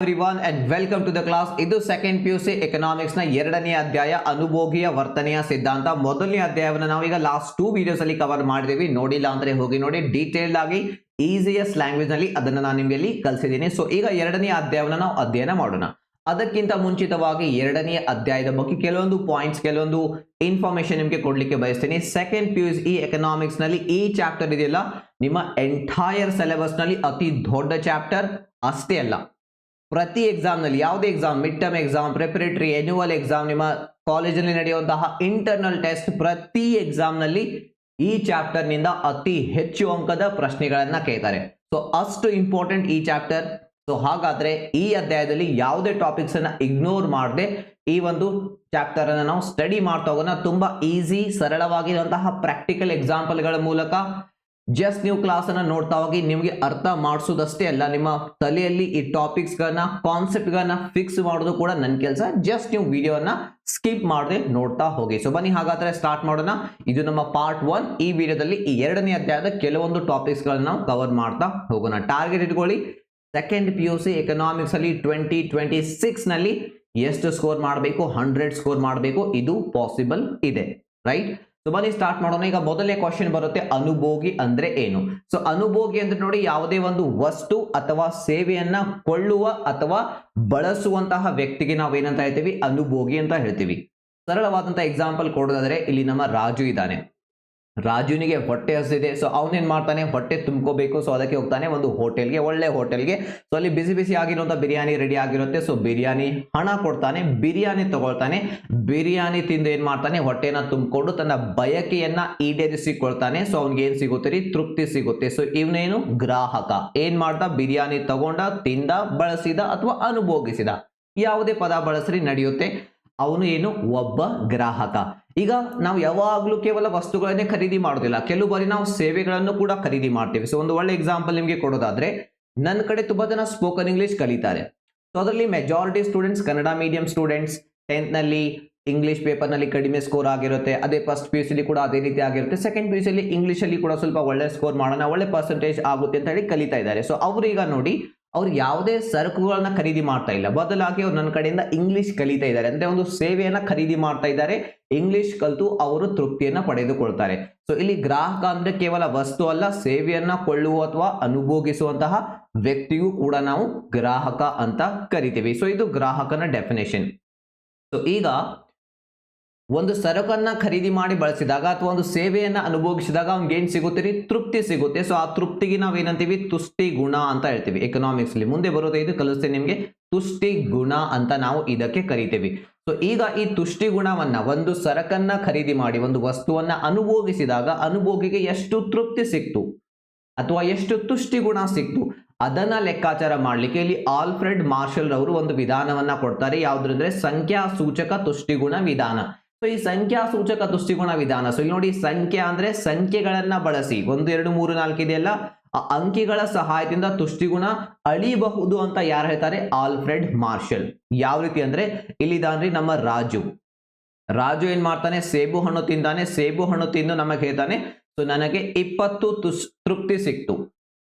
Everyone and welcome to the class. ಇದು second PUC economics ನ ಎರಡನೇ ಅಧ್ಯಾಯ ಅನುಭೋಗಿಯ ವರ್ತನೆಯ ಸಿದ್ಧಾಂತ. ಮೊದಲನೇ ಅಧ್ಯಾಯವನ್ನು ನಾವು ಈಗ ಲಾಸ್ಟ್ 2 ವಿಡಿಯೋಸ್ ಅಲ್ಲಿ ಕವರ್ ಮಾಡಿದೀವಿ. ನೋಡಿಲ್ಲ ಅಂದ್ರೆ ಹೋಗಿ ನೋಡಿ, ಡೀಟೇಲ್ಡ್ ಆಗಿ ಈಸಿಯಸ್ಟ್ ಲ್ಯಾಂಗ್ವೇಜ್ ನಲ್ಲಿ ಅದನ್ನ ನಾನು ನಿಮಗೆ ಇಲ್ಲಿ ಕಲಿಸಿದ್ದೀನಿ. ಸೊ ಈಗ ಎರಡನೇ ಅಧ್ಯಾಯವನ್ನು ನಾವು ಅಧ್ಯಯನ ಮಾಡೋಣ. ಅದಕ್ಕಿಂತ ಮುಂಚಿತವಾಗಿ ಎರಡನೇ ಅಧ್ಯಾಯದ ಬಗ್ಗೆ ಕೆಲವೊಂದು ಪಾಯಿಂಟ್ಸ್, ಕೆಲವೊಂದು ಇನ್ಫಾರ್ಮೇಶನ್ ನಿಮಗೆ ಕೊಡ್ಲಿಕ್ಕೆ ಬಯಸ್ತೀನಿ. ಸೆಕೆಂಡ್ PUC ಎಕನಾಮಿಕ್ಸ್ ನಲ್ಲಿ ಈ ಚಾಪ್ಟರ್ ಇದೆಯಲ್ಲ, ನಿಮ್ಮ ಎಂಟೈರ್ ಸಿಲೆಬಸ್ ನಲ್ಲಿ ಅತಿ ದೊಡ್ಡ ಚಾಪ್ಟರ್. ಅಷ್ಟೇ ಅಲ್ಲ, ಪ್ರತಿ ಎಕ್ಸಾಮ್ ನಲ್ಲಿ, ಯಾವುದೇ exam, mid term exam, preparatory, annual exam, ನಿಮ್ಮ ಕಾಲೇಜಲ್ಲಿ ನಡೆಯುವಂತಹ ಇಂಟರ್ನಲ್ ಟೆಸ್ಟ್, ಪ್ರತಿ ಎಕ್ಸಾಮ್ ನಲ್ಲಿ ಈ ಚಾಪ್ಟರ್ ನಿಂದ ಅತಿ ಹೆಚ್ಚು ಅಂಕದ ಪ್ರಶ್ನೆಗಳನ್ನ ಕೇಳ್ತಾರೆ. ಸೊ ಅಷ್ಟು ಇಂಪಾರ್ಟೆಂಟ್ ಈ ಚಾಪ್ಟರ್. ಸೊ ಹಾಗಾದ್ರೆ ಈ ಅಧ್ಯಾಯದಲ್ಲಿ ಯಾವುದೇ ಟಾಪಿಕ್ಸ್ ಅನ್ನ ಇಗ್ನೋರ್ ಮಾಡದೆ ಈ ಒಂದು ಚಾಪ್ಟರ್ ಅನ್ನ ನಾವು ಸ್ಟಡಿ ಮಾಡ್ತಾ ಹೋಗೋಣ. ತುಂಬಾ ಈಸಿ, ಸರಳವಾಗಿರುವಂತಹ ಪ್ರಾಕ್ಟಿಕಲ್ ಎಕ್ಸಾಂಪಲ್ ಗಳ ಮೂಲಕ ಜಸ್ಟ್ ನೀವು ಕ್ಲಾಸ್ ಅನ್ನ ನೋಡ್ತಾ ಹೋಗಿ ನಿಮಗೆ ಅರ್ಥ ಮಾಡಿಸೋದಷ್ಟೇ ಅಲ್ಲ, ನಿಮ್ಮ ತಲೆಯಲ್ಲಿ ಈ ಟಾಪಿಕ್ಸ್ ಗಳನ್ನ, ಕಾನ್ಸೆಪ್ಟ್ ಗಳನ್ನ ಫಿಕ್ಸ್ ಮಾಡೋದು ಕೂಡ ನನ್ನ ಕೆಲಸ. ಜಸ್ಟ್ ನೀವು ವಿಡಿಯೋನ ಸ್ಕಿಪ್ ಮಾಡದೆ ನೋಡ್ತಾ ಹೋಗಿ. ಸೊ ಬನ್ನಿ ಹಾಗಾದ್ರೆ ಸ್ಟಾರ್ಟ್ ಮಾಡೋಣ. ಇದು ನಮ್ಮ ಪಾರ್ಟ್ 1. ಈ ವಿಡಿಯೋದಲ್ಲಿ ಈ ಎರಡನೇ ಅಧ್ಯಾಯದ ಕೆಲವೊಂದು ಟಾಪಿಕ್ಸ್ ಗಳನ್ನ ನಾವು ಕವರ್ ಮಾಡ್ತಾ ಹೋಗೋಣ. ಟಾರ್ಗೆಟ್ ಇಟ್ಕೊಳ್ಳಿ, ಸೆಕೆಂಡ್ PUC ಎಕನಾಮಿಕ್ಸ್ ಅಲ್ಲಿ 2026 ನಲ್ಲಿ ಎಷ್ಟು ಸ್ಕೋರ್ ಮಾಡಬೇಕು? 100 ಸ್ಕೋರ್ ಮಾಡಬೇಕು. ಇದು ಪಾಸಿಬಲ್ ಇದೆ, ರೈಟ್? ಸೊ ಬನ್ನಿ ಸ್ಟಾರ್ಟ್ ಮಾಡೋಣ. ಈಗ ಮೊದಲನೇ ಕ್ವಶನ್ ಬರುತ್ತೆ, ಅನುಭೋಗಿ ಅಂದ್ರೆ ಏನು? ಸೊ ಅನುಭೋಗಿ ಅಂದ್ರೆ ನೋಡಿ, ಯಾವುದೇ ಒಂದು ವಸ್ತು ಅಥವಾ ಸೇವೆಯನ್ನ ಕೊಳ್ಳುವ ಅಥವಾ ಬಳಸುವಂತಹ ವ್ಯಕ್ತಿಗೆ ನಾವೇನಂತ ಹೇಳ್ತೀವಿ? ಅನುಭೋಗಿ ಅಂತ ಹೇಳ್ತೀವಿ. ಸರಳವಾದಂತಹ ಎಕ್ಸಾಂಪಲ್ ಕೊಡೋದಾದ್ರೆ, ಇಲ್ಲಿ ನಮ್ಮ ರಾಜು ಇದ್ದಾನೆ. ರಾಜುನಿಗೆ ಹೊಟ್ಟೆ ಹಸಿದೆ. ಸೊ ಅವನೇನ್ ಮಾಡ್ತಾನೆ? ಹೊಟ್ಟೆ ತುಂಬ್ಕೋಬೇಕು. ಸೊ ಅದಕ್ಕೆ ಹೋಗ್ತಾನೆ ಒಂದು ಹೋಟೆಲ್ಗೆ, ಒಳ್ಳೆ ಹೋಟೆಲ್ಗೆ. ಸೊ ಅಲ್ಲಿ ಬಿಸಿ ಬಿಸಿ ಆಗಿರುವಂತ ಬಿರಿಯಾನಿ ರೆಡಿ ಆಗಿರುತ್ತೆ. ಸೊ ಬಿರಿಯಾನಿ ಹಣ ಕೊಡ್ತಾನೆ, ಬಿರಿಯಾನಿ ತಗೊಳ್ತಾನೆ. ಬಿರಿಯಾನಿ ತಿಂದು ಏನ್ ಮಾಡ್ತಾನೆ? ಹೊಟ್ಟೆನ ತುಂಬಿಕೊಂಡು ತನ್ನ ಬಯಕೆಯನ್ನ ಈಡೇರಿಸಿಕೊಳ್ತಾನೆ. ಸೊ ಅವ್ನಿಗೆ ಏನ್ ಸಿಗುತ್ತೆ ರೀ? ತೃಪ್ತಿ ಸಿಗುತ್ತೆ. ಸೊ ಇವನೇನು? ಗ್ರಾಹಕ. ಏನ್ ಮಾಡ್ದ? ಬಿರಿಯಾನಿ ತಗೊಂಡ, ತಿಂದ, ಬಳಸಿದ ಅಥವಾ ಅನುಭೋಗಿಸಿದ, ಯಾವುದೇ ಪದ ಬಳಸ್ರಿ ನಡೆಯುತ್ತೆ. ಅವನು ಏನು? ಒಬ್ಬ ಗ್ರಾಹಕ. ಈಗ ನಾವು ಯಾವಾಗ್ಲೂ ಕೇವಲ ವಸ್ತುಗಳನ್ನೇ ಖರೀದಿ ಮಾಡೋದಿಲ್ಲ, ಕೆಲವು ಬಾರಿ ನಾವು ಸೇವೆಗಳನ್ನು ಕೂಡ ಖರೀದಿ ಮಾಡ್ತೀವಿ. ಸೊ ಒಂದು ಒಳ್ಳೆ ಎಕ್ಸಾಂಪಲ್ ನಿಮಗೆ ಕೊಡೋದಾದ್ರೆ, ನನ್ನ ಕಡೆ ತುಂಬಾ ಜನ ಸ್ಪೋಕನ್ ಇಂಗ್ಲಿಷ್ ಕಲಿತಾರೆ. ಸೊ ಅದರಲ್ಲಿ majority students Kannada medium students. 10th ನಲ್ಲಿ ಇಂಗ್ಲಿಷ್ ಪೇಪರ್ ನಲ್ಲಿ ಕಡಿಮೆ ಸ್ಕೋರ್ ಆಗಿರುತ್ತೆ. ಅದೇ ಫಸ್ಟ್ PUC ಕೂಡ ಅದೇ ರೀತಿ ಆಗಿರುತ್ತೆ. ಸೆಕೆಂಡ್ PUC ಇಂಗ್ಲಿಷ್ ಅಲ್ಲಿ ಕೂಡ ಸ್ವಲ್ಪ ಒಳ್ಳೆ ಸ್ಕೋರ್ ಮಾಡೋಣ, ಒಳ್ಳೆ ಪರ್ಸೆಂಟೇಜ್ ಆಗುತ್ತೆ ಅಂತ ಹೇಳಿ ಕಲಿತಾ ಇದ್ದಾರೆ. ಸೊ ಅವ್ರು ಈಗ ನೋಡಿ, ಅವ್ರು ಯಾವುದೇ ಸರಕುಗಳನ್ನ ಖರೀದಿ ಮಾಡ್ತಾ ಇಲ್ಲ, ಬದಲಾಗಿ ಅವ್ರು ನನ್ನ ಕಡೆಯಿಂದ ಇಂಗ್ಲಿಷ್ ಕಲಿತಾ ಇದ್ದಾರೆ. ಅಂದ್ರೆ ಒಂದು ಸೇವೆಯನ್ನ ಖರೀದಿ ಮಾಡ್ತಾ ಇದ್ದಾರೆ. ಇಂಗ್ಲಿಷ್ ಕಲಿತು ಅವರು ತೃಪ್ತಿಯನ್ನ ಪಡೆದುಕೊಳ್ತಾರೆ. ಸೊ ಇಲ್ಲಿ ಗ್ರಾಹಕ ಅಂದ್ರೆ ಕೇವಲ ವಸ್ತು ಅಲ್ಲ, ಸೇವೆಯನ್ನ ಕೊಳ್ಳುವ ಅಥವಾ ಅನುಭೋಗಿಸುವಂತಹ ವ್ಯಕ್ತಿಗೂ ಕೂಡ ನಾವು ಗ್ರಾಹಕ ಅಂತ ಕರಿತೀವಿ. ಸೊ ಇದು ಗ್ರಾಹಕನ ಡೆಫಿನೇಷನ್. ಸೊ ಈಗ ಒಂದು ಸರಕನ್ನ ಖರೀದಿ ಮಾಡಿ ಬಳಸಿದಾಗ ಅಥವಾ ಒಂದು ಸೇವೆಯನ್ನ ಅನುಭೋಗಿಸಿದಾಗ ಅವ್ನಿಗೆ ಏನ್ ಸಿಗುತ್ತೆ ರೀ? ತೃಪ್ತಿ ಸಿಗುತ್ತೆ. ಸೊ ಆ ತೃಪ್ತಿಗೆ ನಾವೇನಂತೀವಿ? ತುಷ್ಟಿ ಗುಣ ಅಂತ ಹೇಳ್ತೀವಿ. ಎಕನಾಮಿಕ್ಸ್ ಅಲ್ಲಿ ಮುಂದೆ ಬರೋದೇ ಇದು ಕಲಿಸ್ತೇನೆ ನಿಮ್ಗೆ. ತುಷ್ಟಿ ಗುಣ ಅಂತ ನಾವು ಇದಕ್ಕೆ ಕರಿತೀವಿ. ಸೊ ಈಗ ಈ ತುಷ್ಟಿ ಗುಣವನ್ನ, ಒಂದು ಸರಕನ್ನ ಖರೀದಿ ಮಾಡಿ ಒಂದು ವಸ್ತುವನ್ನ ಅನುಭೋಗಿಸಿದಾಗ ಅನುಭೋಗಿಗೆ ಎಷ್ಟು ತೃಪ್ತಿ ಸಿಕ್ತು ಅಥವಾ ಎಷ್ಟು ತುಷ್ಟಿ ಗುಣ ಸಿಕ್ತು, ಅದನ್ನ ಲೆಕ್ಕಾಚಾರ ಮಾಡ್ಲಿಕ್ಕೆ ಇಲ್ಲಿ ಆಲ್ಫ್ರೆಡ್ ಮಾರ್ಷಲ್ ಅವರು ಒಂದು ವಿಧಾನವನ್ನ ಕೊಡ್ತಾರೆ. ಯಾವ್ದಂದ್ರೆ ಸಂಖ್ಯಾ ಸೂಚಕ ತುಷ್ಟಿಗುಣ ವಿಧಾನ. ಸೊ ಈ ಸಂಖ್ಯಾ ಸೂಚಕ ತುಷ್ಟಿಗುಣ ವಿಧಾನ, ಸೊ ಇಲ್ಲಿ ನೋಡಿ, ಸಂಖ್ಯಾ ಅಂದ್ರೆ ಸಂಖ್ಯೆಗಳನ್ನ ಬಳಸಿ, 1 2 3 4 ಇದೆಯಲ್ಲ, ಆ ಅಂಕಿಗಳ ಸಹಾಯದಿಂದ ತುಷ್ಟಿಗುಣ ಅಳಿಬಹುದು ಅಂತ ಯಾರು ಹೇಳ್ತಾರೆ? Alfred marshal. ಯಾವ ರೀತಿ ಅಂದ್ರೆ, ಇಲ್ಲಿದಾನ್ರಿ ನಮ್ಮ ರಾಜು. ರಾಜು ಏನ್ ಮಾಡ್ತಾನೆ? ಸೇಬು ಹಣ್ಣು ತಿಂತಾನೆ. ಸೇಬು ಹಣ್ಣು ತಿಂದು ನಮಗೆ ಹೇಳ್ತಾನೆ, ಸೊ ನನಗೆ 20 ತೃಪ್ತಿ ಸಿಕ್ತು.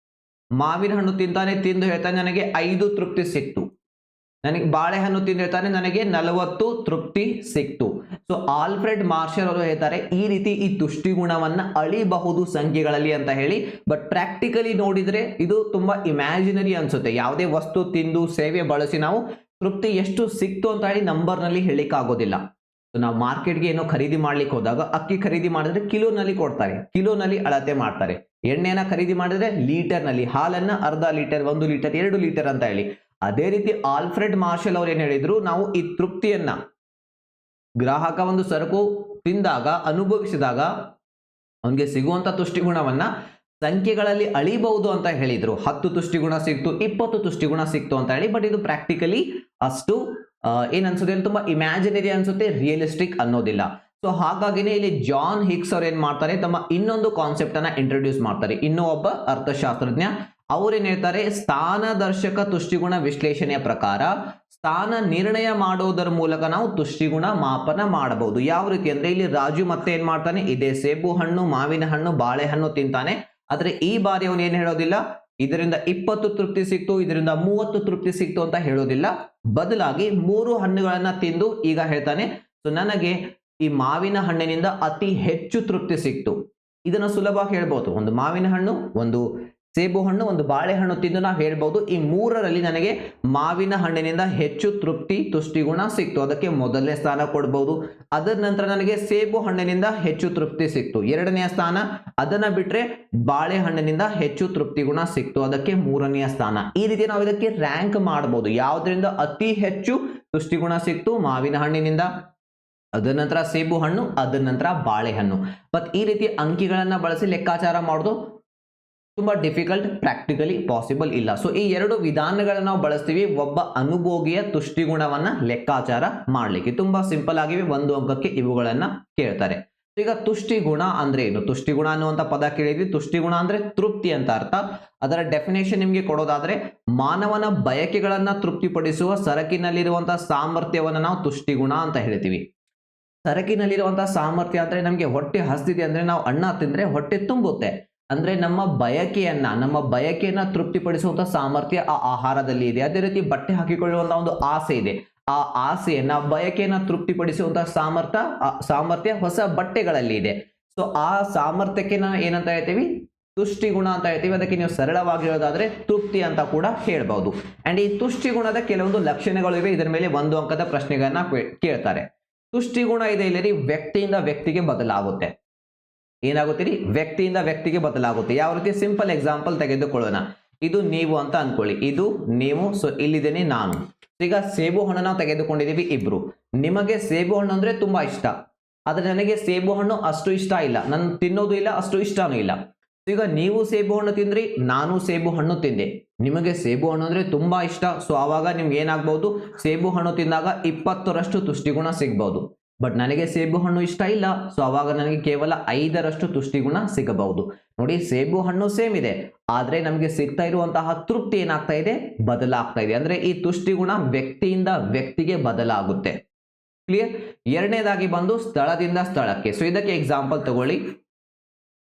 ಮಾವಿನ ಹಣ್ಣು ತಿಂತಾನೆ, ತಿಂದು ಹೇಳ್ತಾನೆ ನನಗೆ 5 ತೃಪ್ತಿ ಸಿಕ್ತು. ನನಗೆ ಬಾಳೆಹಣ್ಣು ತಿಂದು ಹೇಳ್ತಾನೆ ನನಗೆ 40 ತೃಪ್ತಿ ಸಿಕ್ತು. ಸೊ ಆಲ್ಫ್ರೆಡ್ ಮಾರ್ಷಲ್ ಅವರು ಹೇಳ್ತಾರೆ, ಈ ರೀತಿ ಈ ತುಷ್ಟಿ ಗುಣವನ್ನ ಅಳಿಬಹುದು ಸಂಖ್ಯೆಗಳಲ್ಲಿ ಅಂತ ಹೇಳಿ. ಬಟ್ ಪ್ರಾಕ್ಟಿಕಲಿ ನೋಡಿದ್ರೆ ಇದು ತುಂಬಾ ಇಮ್ಯಾಜಿನರಿ ಅನ್ಸುತ್ತೆ. ಯಾವುದೇ ವಸ್ತು ತಿಂದು ಸೇವೆ ಬಳಸಿ ನಾವು ತೃಪ್ತಿ ಎಷ್ಟು ಸಿಕ್ತು ಅಂತ ಹೇಳಿ ನಂಬರ್ ನಲ್ಲಿ ಹೇಳಿಕ್ ಆಗೋದಿಲ್ಲ. ನಾವು ಮಾರ್ಕೆಟ್ಗೆ ಏನೋ ಖರೀದಿ ಮಾಡ್ಲಿಕ್ಕೆ ಹೋದಾಗ, ಅಕ್ಕಿ ಖರೀದಿ ಮಾಡಿದ್ರೆ ಕಿಲೋನಲ್ಲಿ ಕೊಡ್ತಾರೆ, ಕಿಲೋನಲ್ಲಿ ಅಳತೆ ಮಾಡ್ತಾರೆ. ಎಣ್ಣೆನ ಖರೀದಿ ಮಾಡಿದ್ರೆ ಲೀಟರ್ ನಲ್ಲಿ, ಹಾಲನ್ನ ಅರ್ಧ ಲೀಟರ್, 1 ಲೀಟರ್, 2 ಲೀಟರ್ ಅಂತ ಹೇಳಿ. ಅದೇ ರೀತಿ ಆಲ್ಫ್ರೆಡ್ ಮಾರ್ಷಲ್ ಅವ್ರು ಏನ್ ಹೇಳಿದ್ರು? ನಾವು ಈ ತೃಪ್ತಿಯನ್ನ, ಗ್ರಾಹಕ ಒಂದು ಸರಕು ತಿಂದಾಗ, ಅನುಭವಿಸಿದಾಗ ಅವನಿಗೆ ಸಿಗುವಂತ ತುಷ್ಟಿಗುಣವನ್ನ ಸಂಖ್ಯೆಗಳಲ್ಲಿ ಅಳಿಬಹುದು ಅಂತ ಹೇಳಿದ್ರು. 10 ತುಷ್ಟಿಗುಣ ಸಿಕ್ತು, 20 ತುಷ್ಟಿಗುಣ ಸಿಕ್ತು ಅಂತ ಹೇಳಿ. ಬಟ್ ಇದು ಪ್ರಾಕ್ಟಿಕಲಿ ಅಷ್ಟು ಏನ್ ಅನ್ಸುತ್ತೆ? ತುಂಬಾ ಇಮ್ಯಾಜಿನರಿ ಅನ್ಸುತ್ತೆ, ರಿಯಲಿಸ್ಟಿಕ್ ಅನ್ನೋದಿಲ್ಲ. ಸೊ ಹಾಗಾಗಿನೇ ಇಲ್ಲಿ ಜಾನ್ ಹಿಕ್ಸ್ ಅವ್ರು ಏನ್ ಮಾಡ್ತಾರೆ? ತಮ್ಮ ಇನ್ನೊಂದು ಕಾನ್ಸೆಪ್ಟ್ ಅನ್ನ ಇಂಟ್ರೊಡ್ಯೂಸ್ ಮಾಡ್ತಾರೆ. ಇನ್ನೂ ಒಬ್ಬ ಅರ್ಥಶಾಸ್ತ್ರಜ್ಞ. ಅವ್ರೇನ್ ಹೇಳ್ತಾರೆ? ಸ್ಥಾನದರ್ಶಕ ತುಷ್ಟಿಗುಣ ವಿಶ್ಲೇಷಣೆಯ ಪ್ರಕಾರ ಸ್ಥಾನ ನಿರ್ಣಯ ಮಾಡೋದರ ಮೂಲಕ ನಾವು ತುಷ್ಟಿಗುಣ ಮಾಪನ ಮಾಡಬಹುದು. ಯಾವ ರೀತಿ ಅಂದ್ರೆ, ಇಲ್ಲಿ ರಾಜು ಮತ್ತೆ ಏನ್ ಮಾಡ್ತಾನೆ? ಇದೇ ಸೇಬು ಹಣ್ಣು, ಮಾವಿನ ಹಣ್ಣು, ಬಾಳೆಹಣ್ಣು ತಿಂತಾನೆ. ಆದ್ರೆ ಈ ಬಾರಿ ಅವನು ಏನ್ ಹೇಳೋದಿಲ್ಲ? ಇದರಿಂದ 20 ತೃಪ್ತಿ ಸಿಕ್ತು, ಇದರಿಂದ 30 ತೃಪ್ತಿ ಸಿಕ್ತು ಅಂತ ಹೇಳೋದಿಲ್ಲ. ಬದಲಾಗಿ 3 ಹಣ್ಣುಗಳನ್ನ ತಿಂದು ಈಗ ಹೇಳ್ತಾನೆ, ಸೊ ನನಗೆ ಈ ಮಾವಿನ ಹಣ್ಣಿನಿಂದ ಅತಿ ಹೆಚ್ಚು ತೃಪ್ತಿ ಸಿಕ್ತು. ಇದನ್ನು ಸುಲಭವಾಗಿ ಹೇಳ್ಬೋದು. ಒಂದು ಮಾವಿನ ಹಣ್ಣು, ಒಂದು ಸೇಬು ಹಣ್ಣು, ಒಂದು ಬಾಳೆಹಣ್ಣು ತಿಂದು ನಾವು ಹೇಳ್ಬೋದು ಈ 3ರಲ್ಲಿ ನನಗೆ ಮಾವಿನ ಹಣ್ಣಿನಿಂದ ಹೆಚ್ಚು ತೃಪ್ತಿ ತುಷ್ಟಿಗುಣ ಸಿಕ್ತು, ಅದಕ್ಕೆ ಮೊದಲನೇ ಸ್ಥಾನ ಕೊಡ್ಬೋದು. ಅದರ ನಂತರ ನನಗೆ ಸೇಬು ಹಣ್ಣಿನಿಂದ ಹೆಚ್ಚು ತೃಪ್ತಿ ಸಿಕ್ತು, 2ನೇ ಸ್ಥಾನ. ಅದನ್ನ ಬಿಟ್ರೆ ಬಾಳೆಹಣ್ಣಿನಿಂದ ಹೆಚ್ಚು ತೃಪ್ತಿ ಗುಣ ಸಿಕ್ತು, ಅದಕ್ಕೆ 3ನೇ ಸ್ಥಾನ. ಈ ರೀತಿ ನಾವು ಇದಕ್ಕೆ ರ್ಯಾಂಕ್ ಮಾಡಬಹುದು. ಯಾವ್ದ್ರಿಂದ ಅತಿ ಹೆಚ್ಚು ತುಷ್ಟಿಗುಣ ಸಿಕ್ತು? ಮಾವಿನ ಹಣ್ಣಿನಿಂದ, ಅದರ ನಂತರ ಸೇಬು ಹಣ್ಣು, ಅದರ ನಂತರ ಬಾಳೆಹಣ್ಣು. ಬಟ್ ಈ ರೀತಿ ಅಂಕಿಗಳನ್ನ ಬಳಸಿ ಲೆಕ್ಕಾಚಾರ ಮಾಡೋದು ತುಂಬಾ ಡಿಫಿಕಲ್ಟ್, ಪ್ರಾಕ್ಟಿಕಲಿ ಪಾಸಿಬಲ್ ಇಲ್ಲ. ಸೊ ಈ 2 ವಿಧಾನಗಳನ್ನ ನಾವು ಬಳಸ್ತೀವಿ ಒಬ್ಬ ಅನುಭೋಗಿಯ ತುಷ್ಟಿಗುಣವನ್ನ ಲೆಕ್ಕಾಚಾರ ಮಾಡ್ಲಿಕ್ಕೆ. ತುಂಬಾ ಸಿಂಪಲ್ ಆಗಿವೆ, 1 ಅಂಕಕ್ಕೆ ಇವುಗಳನ್ನ ಕೇಳ್ತಾರೆ. ಈಗ ತುಷ್ಟಿಗುಣ ಅಂದ್ರೆ ಏನು? ತುಷ್ಟಿಗುಣ ಅನ್ನುವಂತ ಪದ ಕೇಳಿದ್ವಿ. ತುಷ್ಟಿಗುಣ ಅಂದ್ರೆ ತೃಪ್ತಿ ಅಂತ ಅರ್ಥ. ಅದರ ಡೆಫಿನೇಷನ್ ನಿಮ್ಗೆ ಕೊಡೋದಾದ್ರೆ, ಮಾನವನ ಬಯಕೆಗಳನ್ನ ತೃಪ್ತಿಪಡಿಸುವ ಸರಕಿನಲ್ಲಿರುವಂತಹ ಸಾಮರ್ಥ್ಯವನ್ನ ನಾವು ತುಷ್ಟಿಗುಣ ಅಂತ ಹೇಳ್ತೀವಿ. ಸರಕಿನಲ್ಲಿರುವಂತಹ ಸಾಮರ್ಥ್ಯ ಅಂದ್ರೆ ನಮ್ಗೆ ಹೊಟ್ಟೆ ಹಸ್ತಿದೆ ಅಂದ್ರೆ ನಾವು ಅನ್ನ ತಿಂದ್ರೆ ಹೊಟ್ಟೆ ತುಂಬುತ್ತೆ. ಅಂದ್ರೆ ನಮ್ಮ ಬಯಕೆಯನ್ನ ತೃಪ್ತಿಪಡಿಸುವಂತಹ ಸಾಮರ್ಥ್ಯ ಆ ಆಹಾರದಲ್ಲಿ ಇದೆ. ಅದೇ ರೀತಿ ಬಟ್ಟೆ ಹಾಕಿಕೊಳ್ಳುವಂತಹ ಒಂದು ಆಸೆ ಇದೆ. ಆ ಆಸೆಯನ್ನ, ಬಯಕೆಯನ್ನ ತೃಪ್ತಿಪಡಿಸುವಂತಹ ಸಾಮರ್ಥ್ಯ ಹೊಸ ಬಟ್ಟೆಗಳಲ್ಲಿ ಇದೆ. ಸೊ ಆ ಸಾಮರ್ಥ್ಯಕ್ಕೆ ನಾವು ಏನಂತ ಹೇಳ್ತೀವಿ? ತುಷ್ಟಿಗುಣ ಅಂತ ಹೇಳ್ತೀವಿ. ಅದಕ್ಕೆ ನೀವು ಸರಳವಾಗಿ ಹೇಳೋದಾದ್ರೆ ತೃಪ್ತಿ ಅಂತ ಕೂಡ ಹೇಳ್ಬಹುದು. ಅಂಡ್ ಈ ತುಷ್ಟಿಗುಣದ ಕೆಲವೊಂದು ಲಕ್ಷಣಗಳು ಇವೆ. ಇದರ ಮೇಲೆ 1 ಅಂಕದ ಪ್ರಶ್ನೆಗಳನ್ನ ಕೇಳ್ತಾರೆ. ತುಷ್ಟಿಗುಣ ಇದೆ ಇಲ್ಲರಿ ವ್ಯಕ್ತಿಯಿಂದ ವ್ಯಕ್ತಿಗೆ ಬದಲಾಗುತ್ತೆ. ಏನಾಗುತ್ತೀರಿ? ವ್ಯಕ್ತಿಯಿಂದ ವ್ಯಕ್ತಿಗೆ ಬದಲಾಗುತ್ತೆ. ಯಾವ ರೀತಿ? ಸಿಂಪಲ್ ಎಕ್ಸಾಂಪಲ್ ತೆಗೆದುಕೊಳ್ಳೋಣ. ಇದು ನೀವು ಅಂತ ಅನ್ಕೊಳ್ಳಿ, ಇದು ನೀವು, ಸೊ ಇಲ್ಲಿದ್ದೇನೆ ನಾನು. ಈಗ ಸೇಬು ಹಣ್ಣು ನಾವು ತೆಗೆದುಕೊಂಡಿದ್ದೀವಿ ಇಬ್ರು. ನಿಮಗೆ ಸೇಬು ಹಣ್ಣು ಅಂದ್ರೆ ತುಂಬಾ ಇಷ್ಟ, ಆದ್ರೆ ನನಗೆ ಸೇಬು ಹಣ್ಣು ಅಷ್ಟು ಇಷ್ಟ ಇಲ್ಲ, ನಾನು ತಿನ್ನೋದು ಇಲ್ಲ, ಅಷ್ಟು ಇಷ್ಟನೂ ಇಲ್ಲ. ಈಗ ನೀವು ಸೇಬು ಹಣ್ಣು ತಿಂದ್ರಿ, ನಾನು ಸೇಬು ಹಣ್ಣು ತಿಂದೆ. ನಿಮಗೆ ಸೇಬು ಹಣ್ಣು ಅಂದ್ರೆ ತುಂಬಾ ಇಷ್ಟ, ಸೊ ಆವಾಗ ನಿಮ್ಗೆ ಏನಾಗಬಹುದು? ಸೇಬು ಹಣ್ಣು ತಿಂದಾಗ 20ರಷ್ಟು ತುಷ್ಟಿಗುಣ ಸಿಗಬಹುದು. ಬಟ್ ನನಗೆ ಸೇಬು ಹಣ್ಣು ಇಷ್ಟ ಇಲ್ಲ, ಸೊ ಅವಾಗ ನನಗೆ ಕೇವಲ 5ರಷ್ಟು ತುಷ್ಟಿಗುಣ ಸಿಗಬಹುದು. ನೋಡಿ, ಸೇಬು ಹಣ್ಣು ಸೇಮ್ ಇದೆ, ಆದ್ರೆ ನಮಗೆ ಸಿಗ್ತಾ ಇರುವಂತಹ ತೃಪ್ತಿ ಏನಾಗ್ತಾ ಇದೆ? ಬದಲಾಗ್ತಾ ಇದೆ. ಅಂದ್ರೆ ಈ ತುಷ್ಟಿಗುಣ ವ್ಯಕ್ತಿಯಿಂದ ವ್ಯಕ್ತಿಗೆ ಬದಲಾಗುತ್ತೆ. ಕ್ಲಿಯರ್? 2ನೇದಾಗಿ ಬಂದು ಸ್ಥಳದಿಂದ ಸ್ಥಳಕ್ಕೆ. ಸೊ ಇದಕ್ಕೆ ಎಕ್ಸಾಂಪಲ್ ತಗೊಳ್ಳಿ.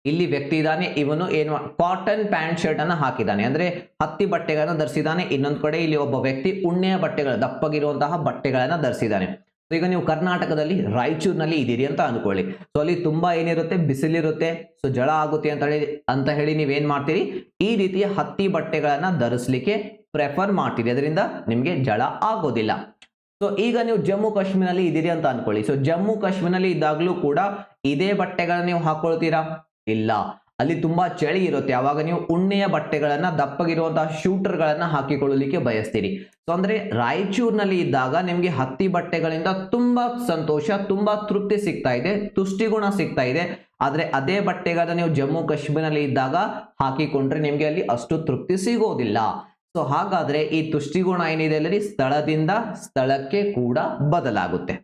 ಇಲ್ಲಿ ವ್ಯಕ್ತಿ ಇದ್ದಾನೆ, ಇವನು ಏನು ಕಾಟನ್ ಪ್ಯಾಂಟ್ ಶರ್ಟ್ ಅನ್ನ ಹಾಕಿದ್ದಾನೆ, ಅಂದ್ರೆ ಹತ್ತಿ ಬಟ್ಟೆಗಳನ್ನ ಧರಿಸಿದ್ದಾನೆ. ಇನ್ನೊಂದು ಕಡೆ ಇಲ್ಲಿ ಒಬ್ಬ ವ್ಯಕ್ತಿ ಉಣ್ಣೆಯ ಬಟ್ಟೆಗಳು, ದಪ್ಪಗಿರುವಂತಹ ಬಟ್ಟೆಗಳನ್ನ ಧರಿಸಿದ್ದಾನೆ. ಸೊ ಈಗ ನೀವು ಕರ್ನಾಟಕದಲ್ಲಿ ರಾಯಚೂರಿನಲ್ಲಿ ಇದ್ದೀರಿ ಅಂತ ಅನ್ಕೊಳ್ಳಿ. ಸೊ ಅಲ್ಲಿ ತುಂಬಾ ಏನಿರುತ್ತೆ? ಬಿಸಿಲಿರುತ್ತೆ, ಸೊ ಜಳ ಆಗುತ್ತೆ ಅಂತ ಹೇಳಿ ನೀವೇನ್ ಮಾಡ್ತೀರಿ? ಈ ರೀತಿಯ ಹತ್ತಿ ಬಟ್ಟೆಗಳನ್ನ ಧರಿಸ್ಲಿಕ್ಕೆ ಪ್ರೆಫರ್ ಮಾಡ್ತೀರಿ, ಅದರಿಂದ ನಿಮ್ಗೆ ಜಳ ಆಗೋದಿಲ್ಲ. ಸೊ ಈಗ ನೀವು ಜಮ್ಮು ಕಾಶ್ಮೀರಲ್ಲಿ ಇದ್ದೀರಿ ಅಂತ ಅನ್ಕೊಳ್ಳಿ. ಸೊ ಜಮ್ಮು ಕಾಶ್ಮೀರಲ್ಲಿ ಇದ್ದಾಗಲೂ ಕೂಡ ಇದೇ ಬಟ್ಟೆಗಳನ್ನ ನೀವು ಹಾಕೊಳ್ತೀರಾ? ಇಲ್ಲ, ಅಲ್ಲಿ ತುಂಬಾ ಚಳಿ ಇರುತ್ತೆ. ಅವಾಗ ನೀವು ಉಣ್ಣೆಯ ಬಟ್ಟೆಗಳನ್ನ, ದಪ್ಪಗಿರುವಂತಹ ಶೂಟರ್ ಗಳನ್ನ ಹಾಕಿಕೊಳ್ಳಲಿಕ್ಕೆ ಬಯಸ್ತೀರಿ. ಸೊ ಅಂದ್ರೆ ರಾಯಚೂರಿನಲ್ಲಿ ಇದ್ದಾಗ ನಿಮ್ಗೆ ಹತ್ತಿ ಬಟ್ಟೆಗಳಿಂದ ತುಂಬಾ ಸಂತೋಷ, ತುಂಬಾ ತೃಪ್ತಿ ಸಿಗ್ತಾ ಇದೆ, ತುಷ್ಟಿಗುಣ ಸಿಗ್ತಾ ಇದೆ. ಆದ್ರೆ ಅದೇ ಬಟ್ಟೆಗಳನ್ನ ನೀವು ಜಮ್ಮು ಕಾಶ್ಮೀರಲ್ಲಿ ಇದ್ದಾಗ ಹಾಕಿಕೊಂಡ್ರೆ ನಿಮ್ಗೆ ಅಲ್ಲಿ ಅಷ್ಟು ತೃಪ್ತಿ ಸಿಗೋದಿಲ್ಲ. ಸೊ ಹಾಗಾದ್ರೆ ಈ ತುಷ್ಟಿಗುಣ ಏನಿದೆ ಅಲ್ಲಿ ಸ್ಥಳದಿಂದ ಸ್ಥಳಕ್ಕೆ ಕೂಡ ಬದಲಾಗುತ್ತೆ.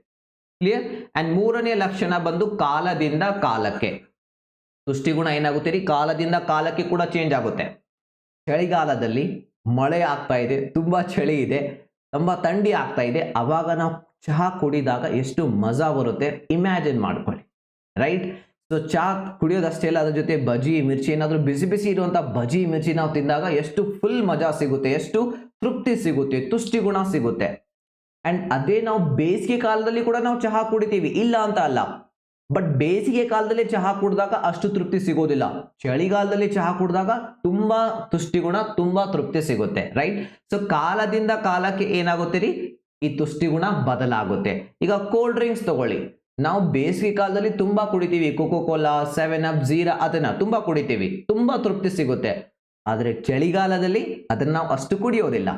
ಕ್ಲಿಯರ್? ಅಂಡ್ 3ನೇ ಲಕ್ಷಣ ಬಂದು ಕಾಲದಿಂದ ಕಾಲಕ್ಕೆ. ತುಷ್ಟಿಗುಣ ಏನಾಗುತ್ತೆ? ಕಾಲದಿಂದ ಕಾಲಕ್ಕೆ ಕೂಡ ಚೇಂಜ್ ಆಗುತ್ತೆ. ಚಳಿಗಾಲದಲ್ಲಿ ಮಳೆ ಆಗ್ತಾ ಇದೆ, ತುಂಬಾ ಚಳಿ ಇದೆ, ತುಂಬಾ ಥಂಡಿ ಆಗ್ತಾ ಇದೆ, ಅವಾಗ ನಾವು ಚಹಾ ಕುಡಿದಾಗ ಎಷ್ಟು ಮಜಾ ಬರುತ್ತೆ ಇಮ್ಯಾಜಿನ್ ಮಾಡ್ಕೊಳ್ಳಿ, ರೈಟ್? ಸೊ ಚಹಾ ಕುಡಿಯೋದಷ್ಟೇ ಇಲ್ಲ, ಅದ್ರ ಜೊತೆ ಬಜಿ ಮಿರ್ಚಿ, ಏನಾದರೂ ಬಿಸಿ ಬಿಸಿ ಇರುವಂತ ಬಜಿ ಮಿರ್ಚಿ ನಾವು ತಿಂದಾಗ ಎಷ್ಟು ಫುಲ್ ಮಜಾ ಸಿಗುತ್ತೆ, ಎಷ್ಟು ತೃಪ್ತಿ ಸಿಗುತ್ತೆ, ತುಷ್ಟಿಗುಣ ಸಿಗುತ್ತೆ. ಅಂಡ್ ಅದೇ ನಾವು ಬೇಸಿಗೆ ಕಾಲದಲ್ಲಿ ಕೂಡ ನಾವು ಚಹಾ ಕುಡಿತೀವಿ, ಇಲ್ಲ ಅಂತ ಅಲ್ಲ. ಬಟ್ ಬೇಸಿಗೆ ಕಾಲದಲ್ಲಿ ಚಹಾ ಕುಡಿದಾಗ ಅಷ್ಟು ತೃಪ್ತಿ ಸಿಗೋದಿಲ್ಲ. ಚಳಿಗಾಲದಲ್ಲಿ ಚಹಾ ಕುಡಿದಾಗ ತುಂಬಾ ತುಷ್ಟಿಗುಣ, ತುಂಬಾ ತೃಪ್ತಿ ಸಿಗುತ್ತೆ, ರೈಟ್? ಸೊ ಕಾಲದಿಂದ ಕಾಲಕ್ಕೆ ಏನಾಗುತ್ತೆ ರೀ? ಈ ತುಷ್ಟಿಗುಣ ಬದಲಾಗುತ್ತೆ. ಈಗ ಕೋಲ್ಡ್ ಡ್ರಿಂಕ್ಸ್ ತಗೊಳ್ಳಿ. ನಾವು ಬೇಸಿಗೆ ಕಾಲದಲ್ಲಿ ತುಂಬಾ ಕುಡಿತೀವಿ, ಕೋಕೋ ಕೋಲಾ, 7up, ಜೀರಾ, ಅದನ್ನ ತುಂಬಾ ಕುಡಿತೀವಿ, ತುಂಬಾ ತೃಪ್ತಿ ಸಿಗುತ್ತೆ. ಆದ್ರೆ ಚಳಿಗಾಲದಲ್ಲಿ ಅದನ್ನ ನಾವು ಅಷ್ಟು ಕುಡಿಯೋದಿಲ್ಲ,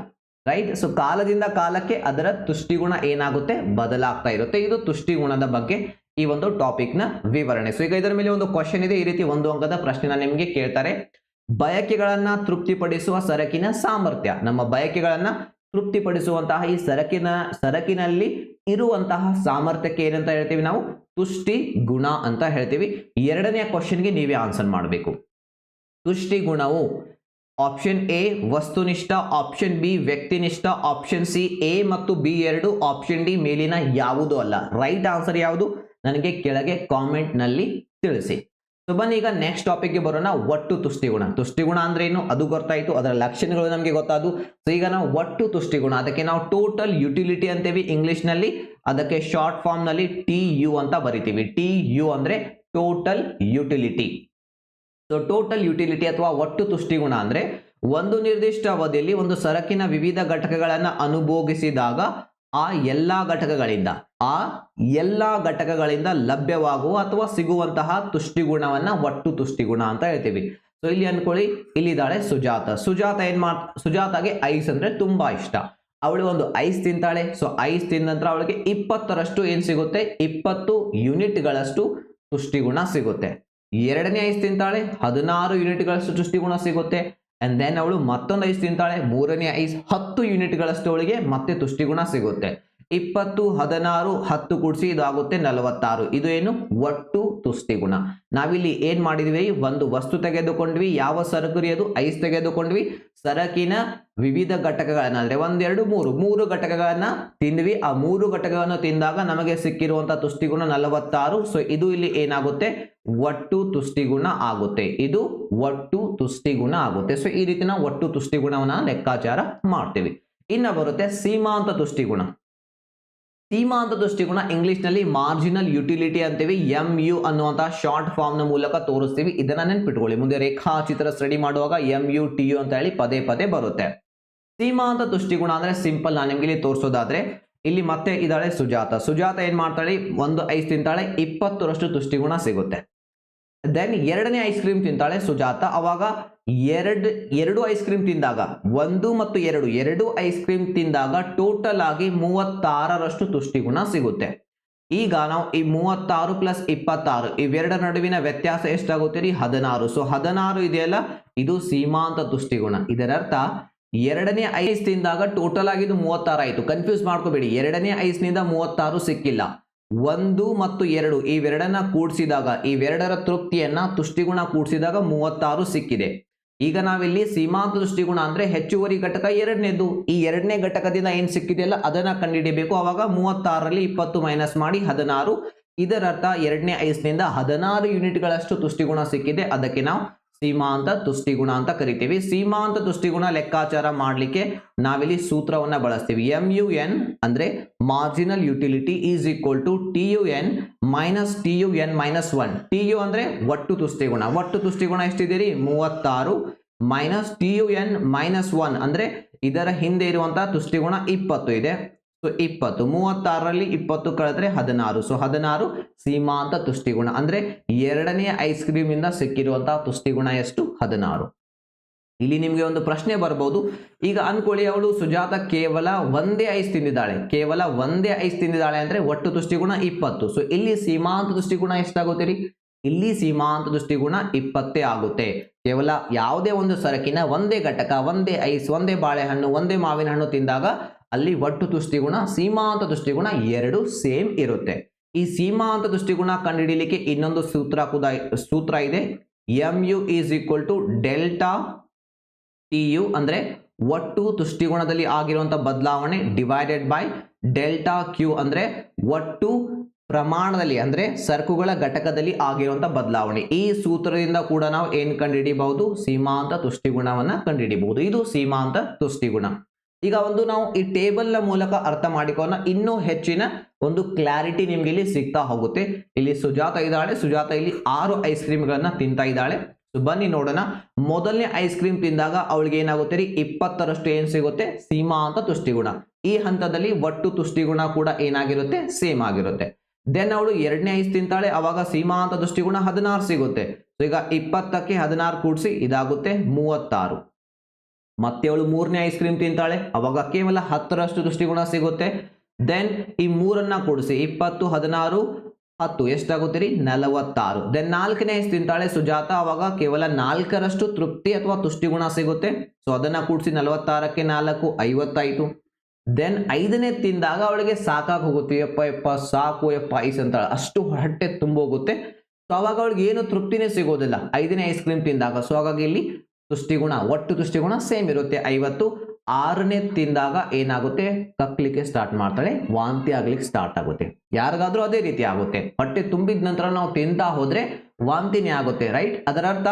ರೈಟ್? ಸೊ ಕಾಲದಿಂದ ಕಾಲಕ್ಕೆ ಅದರ ತುಷ್ಟಿಗುಣ ಏನಾಗುತ್ತೆ? ಬದಲಾಗ್ತಾ ಇರುತ್ತೆ. ಇದು ತುಷ್ಟಿಗುಣದ ಬಗ್ಗೆ ಈ ಒಂದು ಟಾಪಿಕ್ ನ ವಿವರಣೆ. ಸೊ ಈಗ ಇದರ ಮೇಲೆ ಒಂದು ಕ್ವಶನ್ ಇದೆ, ಈ ರೀತಿ 1 ಅಂಕದ ಪ್ರಶ್ನೆನ ನಿಮಗೆ ಕೇಳ್ತಾರೆ. ಬಯಕೆಗಳನ್ನ ತೃಪ್ತಿಪಡಿಸುವ ಸರಕಿನ ಸಾಮರ್ಥ್ಯ. ನಮ್ಮ ಬಯಕೆಗಳನ್ನ ತೃಪ್ತಿಪಡಿಸುವಂತಹ ಈ ಸರಕಿನಲ್ಲಿ ಇರುವಂತಹ ಸಾಮರ್ಥ್ಯಕ್ಕೆ ಏನಂತ ಹೇಳ್ತೀವಿ ನಾವು? ತುಷ್ಟಿ ಗುಣ ಅಂತ ಹೇಳ್ತೀವಿ. 2ನೇ ಕ್ವಶನ್ಗೆ ನೀವೇ ಆನ್ಸರ್ ಮಾಡಬೇಕು. ತುಷ್ಟಿ ಗುಣವು ಆಪ್ಷನ್ ಎ ವಸ್ತುನಿಷ್ಠ, ಆಪ್ಷನ್ ಬಿ ವ್ಯಕ್ತಿನಿಷ್ಠ, ಆಪ್ಷನ್ ಸಿ ಎ ಮತ್ತು ಬಿ 2, ಆಪ್ಷನ್ ಡಿ ಮೇಲಿನ ಯಾವುದೂ ಅಲ್ಲ. ರೈಟ್ ಆನ್ಸರ್ ಯಾವುದು? ನನಗೆ ಕೆಳಗೆ ಕಾಮೆಂಟ್ ನಲ್ಲಿ ತಿಳಿಸಿ. ಸೊ ಬನ್ನಿ ಈಗ ನೆಕ್ಸ್ಟ್ ಟಾಪಿಕ್ಗೆ ಬರೋಣ. ಒಟ್ಟು ತುಷ್ಟಿಗುಣ. ತುಷ್ಟಿಗುಣ ಅಂದ್ರೆ ಏನು ಅದು ಗೊತ್ತಾಯಿತು, ಅದರ ಲಕ್ಷಣಗಳು ನಮಗೆ ಗೊತ್ತಾದು. ಸೊ ಈಗ ನಾವು ಒಟ್ಟು ತುಷ್ಟಿಗುಣ, ಅದಕ್ಕೆ ನಾವು ಟೋಟಲ್ ಯುಟಿಲಿಟಿ ಅಂತೇವಿ ಇಂಗ್ಲಿಷ್ನಲ್ಲಿ, ಅದಕ್ಕೆ ಶಾರ್ಟ್ ಫಾರ್ಮ್ ನಲ್ಲಿ TU ಅಂತ ಬರಿತೀವಿ. TU ಅಂದ್ರೆ total utility. So total utility ಅಥವಾ ಒಟ್ಟು ತುಷ್ಟಿಗುಣ ಅಂದ್ರೆ ಒಂದು ನಿರ್ದಿಷ್ಟ ಅವಧಿಯಲ್ಲಿ ಒಂದು ಸರಕಿನ ವಿವಿಧ ಘಟಕಗಳನ್ನು ಅನುಭೋಗಿಸಿದಾಗ ಆ ಎಲ್ಲಾ ಘಟಕಗಳಿಂದ ಲಭ್ಯವಾಗುವ ಅಥವಾ ಸಿಗುವಂತಹ ತುಷ್ಟಿಗುಣವನ್ನ ಒಟ್ಟು ತುಷ್ಟಿಗುಣ ಅಂತ ಹೇಳ್ತೀವಿ. ಸೊ ಇಲ್ಲಿ ಅನ್ಕೊಳ್ಳಿ, ಇಲ್ಲಿದ್ದಾಳೆ ಸುಜಾತ ಸುಜಾತಾಗೆ ಐಸ್ ಅಂದ್ರೆ ತುಂಬಾ ಇಷ್ಟ. ಅವಳು ಒಂದು ಐಸ್ ತಿಂತಾಳೆ. ಸೊ ಐಸ್ ತಿಂದ ನಂತರ ಅವಳಿಗೆ 20ರಷ್ಟು ಏನ್ ಸಿಗುತ್ತೆ, 20 ಯೂನಿಟ್ಗಳಷ್ಟು ತುಷ್ಟಿಗುಣ ಸಿಗುತ್ತೆ. ಎರಡನೇ ಐಸ್ ತಿಂತಾಳೆ, 16 ಯೂನಿಟ್ಗಳಷ್ಟು ತುಷ್ಟಿಗುಣ ಸಿಗುತ್ತೆ. ಅಂಡ್ ದೆನ್ ಅವಳು ಮತ್ತೊಂದು ಐಸ್ ತಿಂತಾಳೆ, ಮೂರನೇ ಐಸ್ 10 ಯೂನಿಟ್ಗಳಷ್ಟು ಅವಳಿಗೆ ಮತ್ತೆ ತುಷ್ಟಿಗುಣ ಸಿಗುತ್ತೆ. 20 16 10 ಕೂಡಿಸಿ ಇದಾಗುತ್ತೆ 46. ಇದು ಏನು, ಒಟ್ಟು ತುಷ್ಟಿಗುಣ. ನಾವಿಲ್ಲಿ ಏನ್ ಮಾಡಿದ್ವಿ, ಒಂದು ವಸ್ತು ತೆಗೆದುಕೊಂಡ್ವಿ. ಯಾವ ಸರಕು ಅದು, ಐಸ್ ತೆಗೆದುಕೊಂಡ್ವಿ. ಸರಕಿನ ವಿವಿಧ ಘಟಕಗಳನ್ನ ಅಂದ್ರೆ 1 2 3 ಘಟಕಗಳನ್ನ ತಿಂದ್ವಿ. ಆ 3 ಘಟಕಗಳನ್ನು ತಿಂದಾಗ ನಮಗೆ ಸಿಕ್ಕಿರುವಂತಹ ತುಷ್ಟಿಗುಣ 46. ಸೊ ಇದು ಇಲ್ಲಿ ಏನಾಗುತ್ತೆ, ಒಟ್ಟು ತುಷ್ಟಿಗುಣ ಆಗುತ್ತೆ. ಇದು ಒಟ್ಟು ತುಷ್ಟಿಗುಣ ಆಗುತ್ತೆ. ಸೊ ಈ ರೀತಿ ನಾವು ಒಟ್ಟು ತುಷ್ಟಿಗುಣವನ್ನ ಲೆಕ್ಕಾಚಾರ ಮಾಡ್ತೀವಿ. ಇನ್ನ ಬರುತ್ತೆ ಸೀಮಾಂತ ತುಷ್ಟಿಗುಣ. ಸೀಮಾಂತ ತುಷ್ಟಿಗುಣ ಇಂಗ್ಲಿಷ್ ನಲ್ಲಿ ಮಾರ್ಜಿನಲ್ ಯುಟಿಲಿಟಿ ಅಂತೀವಿ. MU ಅನ್ನುವಂತಹ ಶಾರ್ಟ್ ಫಾರ್ಮ್ ನ ಮೂಲಕ ತೋರಿಸ್ತೀವಿ. ಇದನ್ನ ನೆನ್ಪಿಟ್ಕೊಳ್ಳಿ, ಮುಂದೆ ರೇಖಾಚಿತ್ರ ಸ್ಟಡಿ ಮಾಡುವಾಗ MU TU ಅಂತ ಹೇಳಿ ಪದೇ ಪದೇ ಬರುತ್ತೆ. ಸೀಮಾಂತ ತುಷ್ಟಿಗುಣ ಅಂದ್ರೆ ಸಿಂಪಲ್, ನಾನು ನಿಮ್ಗೆ ಇಲ್ಲಿ ತೋರಿಸೋದಾದ್ರೆ, ಇಲ್ಲಿ ಮತ್ತೆ ಇದ್ದಾಳೆ ಸುಜಾತ ಏನ್ ಮಾಡ್ತಾಳೆ, ಒಂದು ಐಸ್ ತಿಂತಾಳೆ, 20ರಷ್ಟು ತುಷ್ಟಿಗುಣ ಸಿಗುತ್ತೆ. ದೆನ್ ಎರಡನೇ ಐಸ್ ಕ್ರೀಮ್ ತಿಂತಾಳೆ ಸುಜಾತ. ಅವಾಗ ಎರಡು ಐಸ್ ಕ್ರೀಮ್ ತಿಂದಾಗ, 1 ಮತ್ತು 2 ಐಸ್ ಕ್ರೀಮ್ ತಿಂದಾಗ ಟೋಟಲ್ ಆಗಿ 36ರಷ್ಟು ತುಷ್ಟಿಗುಣ ಸಿಗುತ್ತೆ. ಈಗ ನಾವು ಈ 36 ಪ್ಲಸ್ 26 ಇವೆರಡರ ನಡುವಿನ ವ್ಯತ್ಯಾಸ ಎಷ್ಟಾಗುತ್ತೆ ರೀ, 16. ಸೊ 16 ಇದೆಯಲ್ಲ, ಇದು ಸೀಮಾಂತ ತುಷ್ಟಿಗುಣ. ಇದರರ್ಥ ಎರಡನೇ ಐಸ್ ತಿಂದಾಗ ಟೋಟಲ್ ಆಗಿ ಇದು 36 ಆಯಿತು. ಕನ್ಫ್ಯೂಸ್ ಮಾಡ್ಕೋಬೇಡಿ, ಎರಡನೇ ಐಸ್ ನಿಂದ 36 ಸಿಕ್ಕಿಲ್ಲ. 1 ಮತ್ತು 2 ಇವೆರಡನ್ನ ಕೂಡಿಸಿದಾಗ, ಇವೆರಡರ ತೃಪ್ತಿಯನ್ನ ತುಷ್ಟಿಗುಣ ಕೂಡಿಸಿದಾಗ 36 ಸಿಕ್ಕಿದೆ. ಈಗ ನಾವಿಲ್ಲಿ ಸೀಮಾಂತ ತುಷ್ಟಿಗುಣ ಅಂದ್ರೆ ಹೆಚ್ಚುವರಿ ಘಟಕ ಎರಡನೇದು. ಈ ಎರಡನೇ ಘಟಕದಿಂದ ಏನ್ ಸಿಕ್ಕಿದೆಯಲ್ಲ ಅದನ್ನ ಕಂಡುಹಿಡಿಯಬೇಕು. ಅವಾಗ 36ರಲ್ಲಿ 20 ಮೈನಸ್ ಮಾಡಿ 16. ಇದರರ್ಥ ಎರಡನೇ ಐಸ್ನಿಂದ 16 ಯೂನಿಟ್ಗಳಷ್ಟು ತುಷ್ಟಿಗುಣ ಸಿಕ್ಕಿದೆ. ಅದಕ್ಕೆ ನಾವು ಸೀಮಾಂತ ತುಷ್ಟಿಗುಣ ಅಂತ ಕರಿತೀವಿ. ಸೀಮಾಂತ ತುಷ್ಟಿಗುಣ ಲೆಕ್ಕಾಚಾರ ಮಾಡಲಿಕ್ಕೆ ನಾವಿಲ್ಲಿ ಸೂತ್ರವನ್ನ ಬಳಸ್ತೀವಿ. MUN ಅಂದ್ರೆ marginal utility is equal to TUN minus TUN minus 1. TU ಅಂದ್ರೆ ಒಟ್ಟು ತುಷ್ಟಿಗುಣ. ಒಟ್ಟು ತುಷ್ಟಿಗುಣ ಎಷ್ಟಿದೆ, 36 ಮೈನಸ್ TUN ಮೈನಸ್ 1 ಅಂದ್ರೆ ಇದರ ಹಿಂದೆ ಇರುವಂತಹ ತುಷ್ಟಿಗುಣ 20 ಇದೆ. ಸೊ 20, 36ರಲ್ಲಿ 20 ಕಳೆದ್ರೆ 16. ಸೊ 16 ಸೀಮಾಂತ ತುಷ್ಟಿಗುಣ. ಅಂದ್ರೆ ಎರಡನೇ ಐಸ್ ಕ್ರೀಮ್ ಇಂದ ಸಿಕ್ಕಿರುವಂತಹ ತುಷ್ಟಿಗುಣ ಎಷ್ಟು, 16. ಇಲ್ಲಿ ನಿಮ್ಗೆ ಒಂದು ಪ್ರಶ್ನೆ ಬರಬಹುದು. ಈಗ ಅನ್ಕೊಳ್ಳಿ, ಅವಳು ಸುಜಾತ ಕೇವಲ ಒಂದೇ ಐಸ್ ತಿಂದಿದ್ದಾಳೆ ಅಂದ್ರೆ ಒಟ್ಟು ತುಷ್ಟಿಗುಣ 20. ಸೊ ಇಲ್ಲಿ ಸೀಮಾಂತ ತುಷ್ಟಿಗುಣ ಎಷ್ಟಾಗುತ್ತೆ ರೀ, ಇಲ್ಲಿ ಸೀಮಾಂತ ತುಷ್ಟಿಗುಣ 20 ಆಗುತ್ತೆ. ಕೇವಲ ಯಾವುದೇ ಒಂದು ಸರಕಿನ ಒಂದೇ ಘಟಕ, ಒಂದೇ ಐಸ್, ಒಂದೇ ಬಾಳೆಹಣ್ಣು, ಒಂದೇ ಮಾವಿನ ಹಣ್ಣು ತಿಂದಾಗ ಅಲ್ಲಿ ಒಟ್ಟು ತುಷ್ಟಿಗುಣ, ಸೀಮಾಂತ ತುಷ್ಟಿಗುಣ 2 ಸೇಮ್ ಇರುತ್ತೆ. ಈ ಸೀಮಾಂತ ತುಷ್ಟಿಗುಣ ಕಂಡುಹಿಡಿಯಲಿಕ್ಕೆ ಇನ್ನೊಂದು ಸೂತ್ರ ಇದೆ. MU is equal to delta TU ಅಂದ್ರೆ ಒಟ್ಟು ತುಷ್ಟಿಗುಣದಲ್ಲಿ ಆಗಿರುವಂತಹ ಬದಲಾವಣೆ ಡಿವೈಡೆಡ್ ಬೈ ಡೆಲ್ಟಾ Q ಅಂದ್ರೆ ಒಟ್ಟು ಪ್ರಮಾಣದಲ್ಲಿ ಅಂದ್ರೆ ಸರಕುಗಳ ಘಟಕದಲ್ಲಿ ಆಗಿರುವಂತಹ ಬದಲಾವಣೆ. ಈ ಸೂತ್ರದಿಂದ ಕೂಡ ನಾವು ಏನ್ ಕಂಡುಹಿಡಿಯಬಹುದು, ಸೀಮಾಂತ ತುಷ್ಟಿಗುಣವನ್ನ ಕಂಡುಹಿಡಿಯಬಹುದು. ಇದು ಸೀಮಾಂತ ತುಷ್ಟಿಗುಣ. ಈಗ ನಾವು ಈ ಟೇಬಲ್ ನ ಮೂಲಕ ಅರ್ಥ ಮಾಡಿಕೊಳ್ಳೋಣ. ಇನ್ನೂ ಹೆಚ್ಚಿನ ಒಂದು ಕ್ಲಾರಿಟಿ ನಿಮ್ಗೆ ಇಲ್ಲಿ ಸಿಗ್ತಾ ಹೋಗುತ್ತೆ. ಇಲ್ಲಿ ಸುಜಾತ ಇಲ್ಲಿ 6 ಐಸ್ ಕ್ರೀಮ್ಗಳನ್ನ ತಿಂತಾ ಇದ್ದಾಳೆ. ಬನ್ನಿ ನೋಡೋಣ. ಮೊದಲನೇ ಐಸ್ ಕ್ರೀಮ್ ತಿಂದಾಗ ಅವಳಿಗೆ ಏನಾಗುತ್ತೆ ರೀ, 20ರಷ್ಟು ಏನ್ ಸಿಗುತ್ತೆ, ಸೀಮಾಂತ ತುಷ್ಟಿಗುಣ. ಈ ಹಂತದಲ್ಲಿ ಒಟ್ಟು ತುಷ್ಟಿಗುಣ ಕೂಡ ಏನಾಗಿರುತ್ತೆ, ಸೇಮ್ ಆಗಿರುತ್ತೆ. ದೆನ್ ಅವಳು ಎರಡನೇ ಐಸ್ ತಿಂತಾಳೆ, ಅವಾಗ ಸೀಮಾಂತ ತುಷ್ಟಿಗುಣ 16 ಸಿಗುತ್ತೆ. ಸೊ ಈಗ 20ಕ್ಕೆ 16 ಕೂಡಿಸಿ ಇದಾಗುತ್ತೆ 36. ಮತ್ತೆ ಅವಳು ಮೂರನೇ ಐಸ್ ಕ್ರೀಮ್ ತಿಂತಾಳೆ, ಅವಾಗ ಕೇವಲ 10ರಷ್ಟು ತುಷ್ಟಿಗುಣ ಸಿಗುತ್ತೆ. ದೆನ್ ಈ ಮೂರನ್ನ ಕೂಡಿಸಿ 20 16 10 ಎಷ್ಟಾಗುತ್ತೆ ರೀ, 46. ದೆನ್ ನಾಲ್ಕನೇ ಐಸ್ ತಿಂತಾಳೆ ಸುಜಾತ, ಅವಾಗ ಕೇವಲ 4ರಷ್ಟು ತೃಪ್ತಿ ಅಥವಾ ತುಷ್ಟಿಗುಣ ಸಿಗುತ್ತೆ. ಸೊ ಅದನ್ನ ಕೂಡಿಸಿ 46ಕ್ಕೆ 4 50 ದೆನ್ ಐದನೇ ತಿಂದಾಗ ಅವಳಿಗೆ ಸಾಕಾಗಿ ಹೋಗುತ್ತೆ, ಯಪ್ಪ ಸಾಕು ಐಸ್ ಅಂತಾಳೆ, ಅಷ್ಟು ಹೊಟ್ಟೆ ತುಂಬೋಗುತ್ತೆ. ಸೊ ಅವಾಗ ಅವಳಿಗೆ ಏನು ತೃಪ್ತಿನೇ ಸಿಗೋದಿಲ್ಲ ಐದನೇ ಐಸ್ ಕ್ರೀಮ್ ತಿಂದಾಗ. ಸೊ ಹಾಗಾಗಿ ಇಲ್ಲಿ ತುಷ್ಟಿಗುಣ, ಒಟ್ಟು ತುಷ್ಟಿಗುಣ ಸೇಮ್ ಇರುತ್ತೆ 50. ಆರನೇ ತಿಂದಾಗ ಏನಾಗುತ್ತೆ, ಕಕ್ಲಿಕ್ಕೆ ಸ್ಟಾರ್ಟ್ ಮಾಡ್ತಾಳೆ, ವಾಂತಿ ಆಗ್ಲಿಕ್ಕೆ ಸ್ಟಾರ್ಟ್ ಆಗುತ್ತೆ. ಯಾರಿಗಾದ್ರೂ ಅದೇ ರೀತಿ ಆಗುತ್ತೆ. ಹೊಟ್ಟೆ ತುಂಬಿದ ನಂತರ ನಾವು ತಿಂತಾ ಹೋದ್ರೆ ವಾಂತಿನೇ ಆಗುತ್ತೆ, ರೈಟ್. ಅದರ ಅರ್ಥ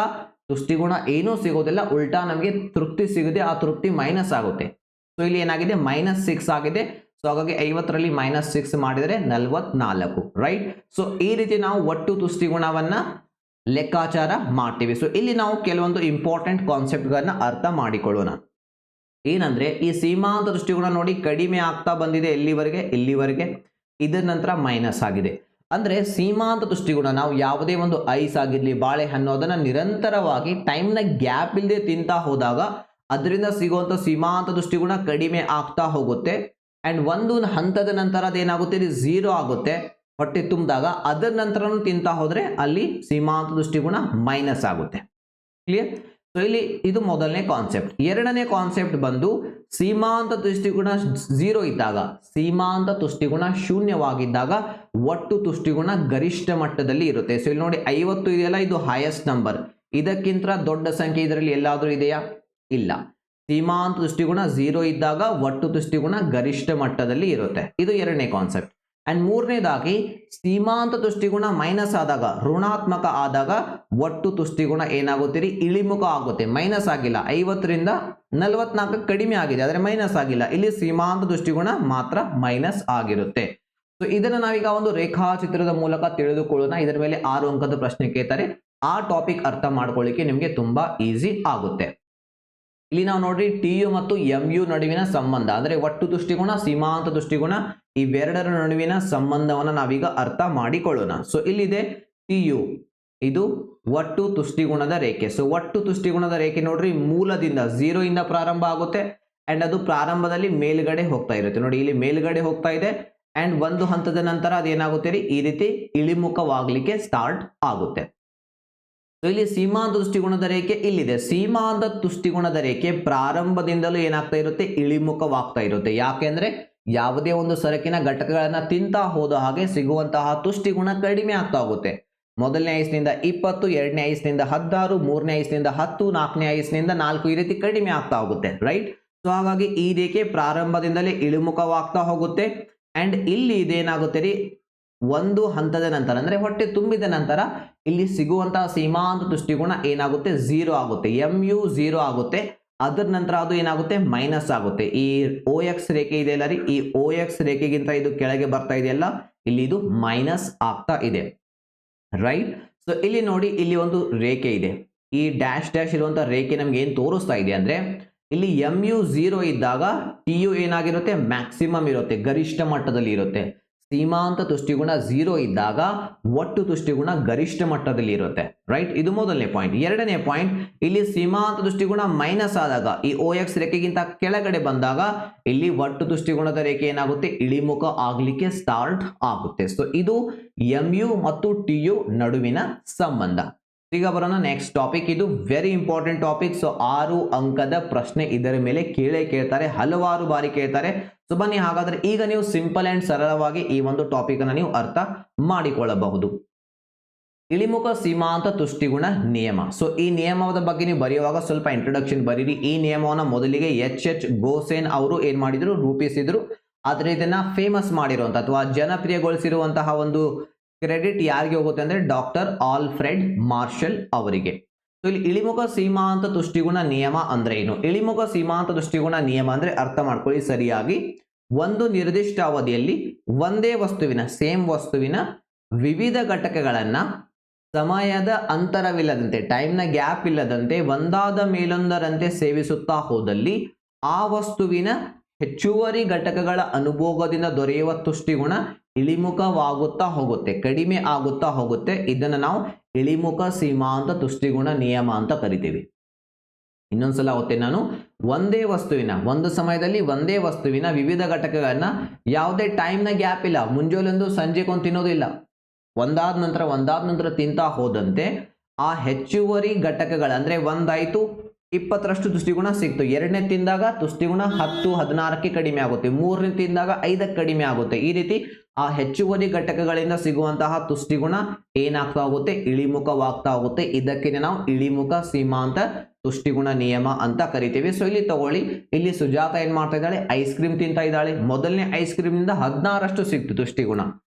ತುಷ್ಟಿಗುಣ ಏನೂ ಸಿಗೋದಿಲ್ಲ, ಉಲ್ಟಾ ನಮಗೆ ತೃಪ್ತಿ ಸಿಗುತ್ತೆ, ಆ ತೃಪ್ತಿ ಮೈನಸ್ ಆಗುತ್ತೆ. ಸೊ ಇಲ್ಲಿ ಏನಾಗಿದೆ, -6 ಆಗಿದೆ. ಸೊ ಹಾಗಾಗಿ 50ರಲ್ಲಿ -6 ಮಾಡಿದರೆ 44, ರೈಟ್. ಸೊ ಈ ರೀತಿ ನಾವು ಒಟ್ಟು ತುಷ್ಟಿಗುಣವನ್ನ ಲೆಕ್ಕಾಚಾರ ಮಾಡ್ತೀವಿ. ಸೊ ಇಲ್ಲಿ ನಾವು ಕೆಲವೊಂದು ಇಂಪಾರ್ಟೆಂಟ್ ಕಾನ್ಸೆಪ್ಟ್ಗಳನ್ನ ಅರ್ಥ ಮಾಡಿಕೊಳ್ಳೋಣ. ಏನಂದ್ರೆ ಈ ಸೀಮಾಂತ ದೃಷ್ಟಿಗುಣ ನೋಡಿ ಕಡಿಮೆ ಆಗ್ತಾ ಬಂದಿದೆ ಇಲ್ಲಿವರೆಗೆ, ಇದರ ನಂತರ ಮೈನಸ್ ಆಗಿದೆ. ಅಂದ್ರೆ ಸೀಮಾಂತ ದೃಷ್ಟಿಗುಣ ನಾವು ಯಾವುದೇ ಒಂದು ಐಸ್ ಆಗಿರ್ಲಿ, ಬಾಳೆಹಣ್ಣು, ಅದನ್ನ ನಿರಂತರವಾಗಿ ಟೈಮ್ನ ಗ್ಯಾಪ್ ಇಲ್ಲದೆ ತಿಂತಾ ಹೋದಾಗ ಅದರಿಂದ ಸಿಗುವಂತ ಸೀಮಾಂತ ದೃಷ್ಟಿಗುಣ ಕಡಿಮೆ ಆಗ್ತಾ ಹೋಗುತ್ತೆ. ಅಂಡ್ ಒಂದು ಹಂತದ ನಂತರ ಅದೇನಾಗುತ್ತೆ, ಇದು 0 ಆಗುತ್ತೆ ಹೊಟ್ಟೆ ತುಂಬಿದಾಗ. ಅದರ ನಂತರನೂ ತಿಂತಾ ಹೋದ್ರೆ ಅಲ್ಲಿ ಸೀಮಾಂತ ದೃಷ್ಟಿಗುಣ ಮೈನಸ್ ಆಗುತ್ತೆ. ಕ್ಲಿಯರ್. ಸೊ ಇಲ್ಲಿ ಇದು ಮೊದಲನೇ ಕಾನ್ಸೆಪ್ಟ್. ಎರಡನೇ ಕಾನ್ಸೆಪ್ಟ್ ಬಂದು ಸೀಮಾಂತ ತುಷ್ಟಿಗುಣ 0 ಇದ್ದಾಗ, ಸೀಮಾಂತ ತುಷ್ಟಿಗುಣ ಶೂನ್ಯವಾಗಿದ್ದಾಗ ಒಟ್ಟು ತುಷ್ಟಿಗುಣ ಗರಿಷ್ಠ ಮಟ್ಟದಲ್ಲಿ ಇರುತ್ತೆ. ಸೊ ಇಲ್ಲಿ ನೋಡಿ 50 ಇದೆಯಲ್ಲ, ಇದು ಹೈಯೆಸ್ಟ್ ನಂಬರ್. ಇದಕ್ಕಿಂತ ದೊಡ್ಡ ಸಂಖ್ಯೆ ಇದರಲ್ಲಿ ಎಲ್ಲಾದ್ರೂ ಇದೆಯಾ? ಇಲ್ಲ. ಸೀಮಾಂತ ತುಷ್ಟಿಗುಣ 0 ಇದ್ದಾಗ ಒಟ್ಟು ತುಷ್ಟಿಗುಣ ಗರಿಷ್ಠ ಮಟ್ಟದಲ್ಲಿ ಇರುತ್ತೆ. ಇದು ಎರಡನೇ ಕಾನ್ಸೆಪ್ಟ್. ಅಂಡ್ ಮೂರನೇದಾಗಿ ಸೀಮಾಂತ ತುಷ್ಟಿಗುಣ ಮೈನಸ್ ಆದಾಗ, ಋಣಾತ್ಮಕ ಆದಾಗ ಒಟ್ಟು ತುಷ್ಟಿಗುಣ ಏನಾಗುತ್ತೀರಿ, ಇಳಿಮುಖ ಆಗುತ್ತೆ. ಮೈನಸ್ ಆಗಿಲ್ಲ, 50ರಿಂದ 44 ಕಡಿಮೆ ಆಗಿದೆ, ಆದರೆ ಮೈನಸ್ ಆಗಿಲ್ಲ. ಇಲ್ಲಿ ಸೀಮಾಂತ ತುಷ್ಟಿಗುಣ ಮಾತ್ರ ಮೈನಸ್ ಆಗಿರುತ್ತೆ. ಸೊ ಇದನ್ನ ನಾವೀಗ ಒಂದು ರೇಖಾಚಿತ್ರದ ಮೂಲಕ ತಿಳಿದುಕೊಳ್ಳೋಣ. ಇದರ ಮೇಲೆ 6 ಅಂಕದ ಪ್ರಶ್ನೆ ಕೇಳ್ತಾರೆ. ಆ ಟಾಪಿಕ್ ಅರ್ಥ ಮಾಡ್ಕೊಳ್ಳಿಕ್ಕೆ ನಿಮಗೆ ತುಂಬಾ ಈಸಿ ಆಗುತ್ತೆ. ಇಲ್ಲಿ ನಾವು ನೋಡ್ರಿ TU ಮತ್ತು MU ನಡುವಿನ ಸಂಬಂಧ, ಅಂದ್ರೆ ಒಟ್ಟು ತುಷ್ಟಿಗುಣ, ಸೀಮಾಂತ ತುಷ್ಟಿಗುಣ, ಇವೆರಡರ ನಡುವಿನ ಸಂಬಂಧವನ್ನ ನಾವೀಗ ಅರ್ಥ ಮಾಡಿಕೊಳ್ಳೋಣ. ಸೊ ಇಲ್ಲಿದೆ TU, ಇದು ಒಟ್ಟು ತುಷ್ಟಿಗುಣದ ರೇಖೆ. ಸೊ ಒಟ್ಟು ತುಷ್ಟಿಗುಣದ ರೇಖೆ ನೋಡ್ರಿ ಮೂಲದಿಂದ 0 ಇಂದ ಪ್ರಾರಂಭ ಆಗುತ್ತೆ. ಅಂಡ್ ಅದು ಪ್ರಾರಂಭದಲ್ಲಿ ಮೇಲ್ಗಡೆ ಹೋಗ್ತಾ ಇರುತ್ತೆ. ನೋಡಿ ಇಲ್ಲಿ ಮೇಲ್ಗಡೆ ಹೋಗ್ತಾ ಇದೆ. ಅಂಡ್ ಒಂದು ಹಂತದ ನಂತರ ಅದೇನಾಗುತ್ತೆ ರೀ, ಈ ರೀತಿ ಇಳಿಮುಖವಾಗ್ಲಿಕ್ಕೆ ಸ್ಟಾರ್ಟ್ ಆಗುತ್ತೆ. ಇಲ್ಲಿ ಸೀಮಾಂತ ತುಷ್ಟಿಗುಣದ ರೇಖೆ ಇಲ್ಲಿದೆ. ಸೀಮಾಂತ ತುಷ್ಟಿಗುಣದ ರೇಖೆ ಪ್ರಾರಂಭದಿಂದಲೂ ಏನಾಗ್ತಾ ಇರುತ್ತೆ, ಇಳಿಮುಖವಾಗ್ತಾ ಇರುತ್ತೆ. ಯಾಕೆಂದ್ರೆ ಯಾವುದೇ ಒಂದು ಸರಕಿನ ಘಟಕಗಳನ್ನ ತಿಂತಾ ಹೋದ ಹಾಗೆ ಸಿಗುವಂತಹ ತುಷ್ಟಿಗುಣ ಕಡಿಮೆ ಆಗ್ತಾ ಹೋಗುತ್ತೆ. ಮೊದಲನೇ ಐಸ್ನಿಂದ 20, ಎರಡನೇ ಐಸ್ನಿಂದ 16, ಮೂರನೇ ಐಸ್ನಿಂದ 10, ನಾಲ್ಕನೇ ಐಸ್ನಿಂದ 4, ಈ ರೀತಿ ಕಡಿಮೆ ಆಗ್ತಾ ಹೋಗುತ್ತೆ, ರೈಟ್. ಸೊ ಹಾಗಾಗಿ ಈ ರೇಖೆ ಪ್ರಾರಂಭದಿಂದಲೇ ಇಳಿಮುಖವಾಗ್ತಾ ಹೋಗುತ್ತೆ. ಅಂಡ್ ಇಲ್ಲಿ ಇದೇನಾಗುತ್ತೆ ರೀ, ಒಂದು ಹಂತದ ನಂತರ ಅಂದ್ರೆ ಹೊಟ್ಟೆ ತುಂಬಿದ ನಂತರ ಇಲ್ಲಿ ಸಿಗುವಂತಹ ಸೀಮಾಂತ ತುಷ್ಟಿಗುಣ ಏನಾಗುತ್ತೆ, 0 ಆಗುತ್ತೆ. MU 0 ಆಗುತ್ತೆ. ಅದರ ನಂತರ ಅದು ಏನಾಗುತ್ತೆ, ಮೈನಸ್ ಆಗುತ್ತೆ. ಈ OX ರೇಖೆ ಇದೆಯಲ್ಲ ರೀ, ಈ OX ರೇಖೆಗಿಂತ ಇದು ಕೆಳಗೆ ಬರ್ತಾ ಇದೆಯಲ್ಲ, ಇಲ್ಲಿ ಇದು ಮೈನಸ್ ಆಗ್ತಾ ಇದೆ, ರೈಟ್. ಸೊ ಇಲ್ಲಿ ನೋಡಿ, ಇಲ್ಲಿ ಒಂದು ರೇಖೆ ಇದೆ. ಈ ಡ್ಯಾಶ್ ಇರುವಂತಹ ರೇಖೆ ನಮ್ಗೆ ಏನ್ ತೋರಿಸ್ತಾ ಇದೆ ಅಂದ್ರೆ, ಇಲ್ಲಿ MU 0 ಇದ್ದಾಗ TU ಏನಾಗಿರುತ್ತೆ, ಮ್ಯಾಕ್ಸಿಮಮ್ ಇರುತ್ತೆ, ಗರಿಷ್ಠ ಮಟ್ಟದಲ್ಲಿ ಇರುತ್ತೆ. ಸೀಮಾಂತ ತುಷ್ಟಿಗುಣ 0 ಇದ್ದಾಗ ಒಟ್ಟು ತುಷ್ಟಿಗುಣ ಗರಿಷ್ಠ ಮಟ್ಟದಲ್ಲಿ ಇರುತ್ತೆ, ರೈಟ್. ಇದು ಮೊದಲನೇ ಪಾಯಿಂಟ್. ಎರಡನೇ ಪಾಯಿಂಟ್, ಇಲ್ಲಿ ಸೀಮಾಂತ ತುಷ್ಟಿಗುಣ ಮೈನಸ್ ಆದಾಗ, ಈ OX ರೇಖೆಗಿಂತ ಕೆಳಗಡೆ ಬಂದಾಗ ಇಲ್ಲಿ ಒಟ್ಟು ತುಷ್ಟಿಗುಣದ ರೇಖೆ ಏನಾಗುತ್ತೆ, ಇಳಿಮುಖ ಆಗ್ಲಿಕ್ಕೆ ಸ್ಟಾರ್ಟ್ ಆಗುತ್ತೆ. ಸೊ ಇದು MU ಮತ್ತು TU ನಡುವಿನ ಸಂಬಂಧ. ಈಗ ಬರೋಣ ನೆಕ್ಸ್ಟ್ ಟಾಪಿಕ್. ಇದು ವೆರಿ ಇಂಪಾರ್ಟೆಂಟ್ ಟಾಪಿಕ್. ಸೊ 6 ಅಂಕದ ಪ್ರಶ್ನೆ ಇದರ ಮೇಲೆ ಕೇಳ್ತಾರೆ, ಹಲವಾರು ಬಾರಿ ಕೇಳ್ತಾರೆ. ಸೊ ಬನ್ನಿ ಹಾಗಾದ್ರೆ ಈಗ ನೀವು ಸಿಂಪಲ್ ಅಂಡ್ ಸರಳವಾಗಿ ಈ ಒಂದು ಟಾಪಿಕ್ ಅನ್ನು ನೀವು ಅರ್ಥ ಮಾಡಿಕೊಳ್ಳಬಹುದು. ಇಳಿಮುಖ ಸೀಮಾಂತ ತುಷ್ಟಿಗುಣ ನಿಯಮ. ಸೊ ಈ ನಿಯಮದ ಬಗ್ಗೆ ನೀವು ಬರೆಯುವಾಗ ಸ್ವಲ್ಪ ಇಂಟ್ರೊಡಕ್ಷನ್ ಬರೀರಿ. ಈ ನಿಯಮವನ್ನು ಮೊದಲಿಗೆ H ಗೋಸೆನ್ ಅವರು ಏನ್ ಮಾಡಿದ್ರು, ರೂಪಿಸಿದ್ರು. ಆದ್ರೆ ಇದನ್ನ ಫೇಮಸ್ ಮಾಡಿರುವಂತ ಅಥವಾ ಜನಪ್ರಿಯಗೊಳಿಸಿರುವಂತಹ ಒಂದು ಕ್ರೆಡಿಟ್ ಯಾರಿಗೆ ಹೋಗುತ್ತೆ ಅಂದ್ರೆ ಡಾಕ್ಟರ್ ಆಲ್ಫ್ರೆಡ್ ಮಾರ್ಷಲ್ ಅವರಿಗೆ. ಸೊ ಇಲ್ಲಿ ಇಳಿಮುಖ ಸೀಮಾಂತ ತುಷ್ಟಿಗುಣ ನಿಯಮ ಅಂದ್ರೆ ಏನು? ಇಳಿಮುಖ ಸೀಮಾಂತ ತುಷ್ಟಿಗುಣ ನಿಯಮ ಅಂದ್ರೆ ಅರ್ಥ ಮಾಡ್ಕೊಳ್ಳಿ ಸರಿಯಾಗಿ. ಒಂದು ನಿರ್ದಿಷ್ಟ ಅವಧಿಯಲ್ಲಿ ಒಂದೇ ವಸ್ತುವಿನ, ಸೇಮ್ ವಸ್ತುವಿನ ವಿವಿಧ ಘಟಕಗಳನ್ನ ಸಮಯದ ಅಂತರವಿಲ್ಲದಂತೆ, ಟೈಮ್ನ ಗ್ಯಾಪ್ ಇಲ್ಲದಂತೆ ಒಂದಾದ ಮೇಲೊಂದರಂತೆ ಸೇವಿಸುತ್ತಾ ಹೋದಲ್ಲಿ ಆ ವಸ್ತುವಿನ ಹೆಚ್ಚುವರಿ ಘಟಕಗಳ ಅನುಭೋಗದಿಂದ ದೊರೆಯುವ ತುಷ್ಟಿಗುಣ ಇಳಿಮುಖವಾಗುತ್ತಾ ಹೋಗುತ್ತೆ, ಕಡಿಮೆ ಆಗುತ್ತಾ ಹೋಗುತ್ತೆ. ಇದನ್ನು ನಾವು ಇಳಿಮುಖ ಸೀಮಾಂತ ತುಷ್ಟಿಗುಣ ನಿಯಮ ಅಂತ ಕರಿತೀವಿ. ಇನ್ನೊಂದ್ಸಲ ಓದ್ತೇನೆ ನಾನು. ಒಂದೇ ವಸ್ತುವಿನ, ಒಂದು ಸಮಯದಲ್ಲಿ ಒಂದೇ ವಸ್ತುವಿನ ವಿವಿಧ ಘಟಕಗಳನ್ನ ಯಾವುದೇ ಟೈಮ್ನ ಗ್ಯಾಪ್ ಇಲ್ಲ, ಮುಂಜಾನೆಂದು ಸಂಜೆಗೊಂದು ತಿನ್ನೋದಿಲ್ಲ, ಒಂದಾದ ನಂತರ ತಿಂತಾ ಹೋದಂತೆ ಆ ಹೆಚ್ಚುವರಿ ಘಟಕಗಳ ಅಂದ್ರೆ ಒಂದಾಯ್ತು 20ರಷ್ಟು ತುಷ್ಟಿಗುಣ ಸಿಕ್ತು, ಎರಡನೇ ತಿಂದಾಗ ತುಷ್ಟಿಗುಣ 10, 16ಕ್ಕೆ ಕಡಿಮೆ ಆಗುತ್ತೆ, ಮೂರನೇ ತಿಂದಾಗ 5ಕ್ಕೆ ಕಡಿಮೆ ಆಗುತ್ತೆ. ಈ ರೀತಿ ಆ ಹೆಚ್ಚುವರಿ ಘಟಕಗಳಿಂದ ಸಿಗುವಂತಹ ತುಷ್ಟಿಗುಣ ಏನಾಗ್ತಾ ಹೋಗುತ್ತೆ, ಇಳಿಮುಖವಾಗ್ತಾ ಹೋಗುತ್ತೆ. ಇದಕ್ಕೆ ನಾವು ಇಳಿಮುಖ ಸೀಮಾಂತ ತುಷ್ಟಿಗುಣ ನಿಯಮ ಅಂತ ಕರಿತೀವಿ. ಸೊ ಇಲ್ಲಿ ತಗೊಳ್ಳಿ, ಇಲ್ಲಿ ಸುಜಾತ ಏನ್ ಮಾಡ್ತಾ ಇದ್ದಾಳೆ, ಐಸ್ ಕ್ರೀಮ್ ತಿಂತಾ ಇದ್ದಾಳೆ. ಮೊದಲನೇ ಐಸ್ ಕ್ರೀಮ್ ನಿಂದ 16ರಷ್ಟು ಸಿಕ್ತು ತುಷ್ಟಿಗುಣ,